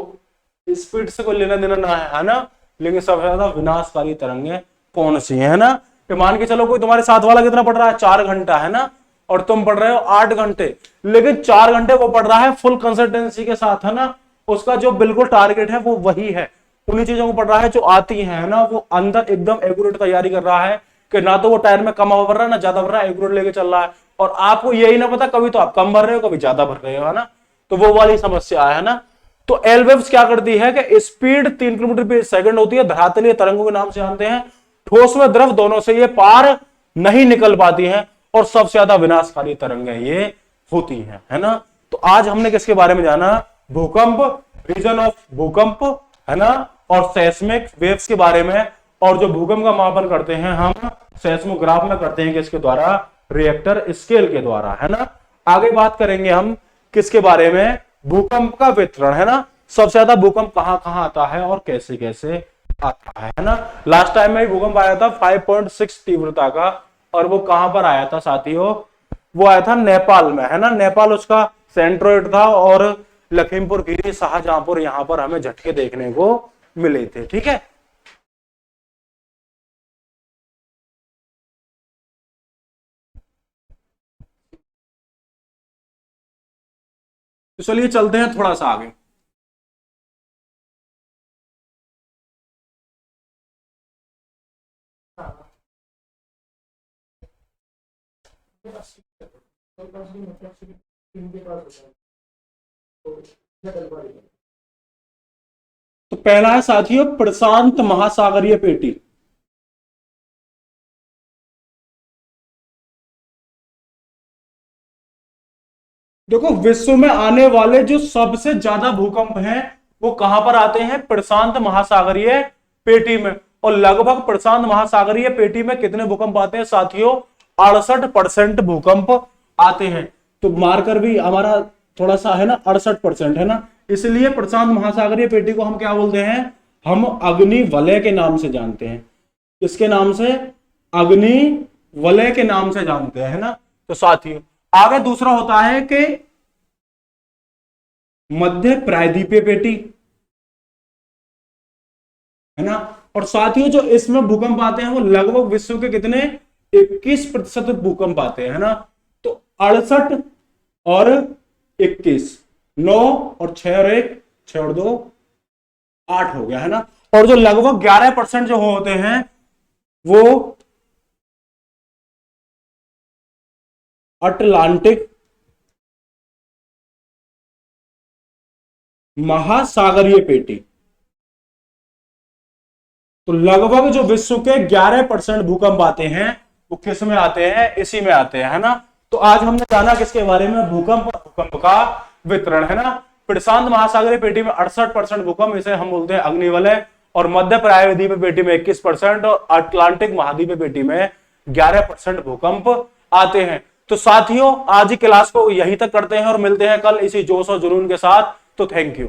स्पीड से कोई लेना देना ना है ना। लेकिन सबसे ज्यादा विनाशकारी तरंगें कौन सी है ना। तो मान के चलो कोई तुम्हारे साथ वाला कितना पढ़ रहा है, 4 घंटा, है ना, और तुम पढ़ रहे हो 8 घंटे, लेकिन 4 घंटे वो पढ़ रहा है फुल कंसिस्टेंसी के साथ, है ना। उसका जो बिल्कुल टारगेट है वो वही है, उन्हीं चीजों को पढ़ रहा है जो आती है ना। वो अंदर एकदम एक्यूरेट तैयारी कर रहा है कि ना तो वो टायर में कम हवा भर रहा है ना ज्यादा भर रहा है, एक्यूरेट लेके चल रहा है। और आपको यही ना पता, कभी तो आप कम भर रहे हो, कभी ज्यादा भर रहे हो, है ना। तो वो वाली समस्या है ना। तो एलवेव्स क्या करती है कि स्पीड 3 किलोमीटर प्रति सेकंड होती है, धरातलीय तरंगों के नाम से जानते हैं। ठोस व द्रव दोनों से ये पार नहीं निकल पाती हैं, और सबसे ज्यादा विनाशकारी तरंगें ये होती हैं, है ना। तो आज हमने किसके बारे में जाना, भूकंप, रीजन ऑफ भूकंप, है ना, और सेस्मिक वेव्स के बारे में। और जो भूकंप का मापन करते हैं हम सेस्मोग्राफ में करते हैं, किसके द्वारा, रिएक्टर स्केल के द्वारा, है ना। आगे बात करेंगे हम किसके बारे में, भूकंप का वितरण, है ना। सबसे ज्यादा भूकंप कहां कहां आता है और कैसे कैसे आता है ना। लास्ट टाइम में भूकंप आया था 5.6 तीव्रता का, और वो कहां पर आया था साथियों, वो आया था नेपाल में, है ना। नेपाल उसका सेंट्रोइड था, और लखीमपुर खीरी, शाहजहांपुर, यहां पर हमें झटके देखने को मिले थे, ठीक है। तो चलिए चलते हैं थोड़ा सा आगे। तो पहला है साथियों प्रशांत महासागरीय पेटी। देखो विश्व में आने वाले जो सबसे ज्यादा भूकंप हैं वो कहां पर आते हैं, प्रशांत महासागरीय पेटी में। और लगभग प्रशांत महासागरीय पेटी में कितने भूकंप आते हैं साथियों, 68% भूकंप आते हैं। तो मार्कर भी हमारा थोड़ा सा है ना, 68% है ना। इसलिए प्रशांत महासागरीय पेटी को हम क्या बोलते हैं, हम अग्नि वलय के नाम से जानते हैं। किसके नाम से, अग्नि वलय के नाम से जानते हैं, है ना। तो साथियों आगे दूसरा होता है कि मध्य प्रायद्वीपीय पेटी, है ना। और साथियों जो इसमें भूकंप आते हैं वो लगभग विश्व के कितने, 21% भूकंप आते हैं, है ना। तो 68 और 21, 9 और 6 और 1, 6 और 2, 8 हो गया, है ना। और जो लगभग 11% जो होते हैं वो अटलांटिक महासागरीय पेटी। तो लगभग जो विश्व के 11% भूकंप आते हैं वो किस में आते हैं, इसी में आते हैं, है ना। तो आज हमने जाना किसके बारे में, भूकंप और भूकंप का वितरण, है ना। प्रशांत महासागरीय पेटी में 68% भूकंप, इसे हम बोलते हैं अग्निवलय। और मध्य प्रायद्वीपीय पेटी में 21% और अटलांटिक महाद्वीपीय पेटी में 11% भूकंप आते हैं। तो साथियों आज की क्लास को यहीं तक करते हैं और मिलते हैं कल इसी जोश और जुनून के साथ। तो थैंक यू।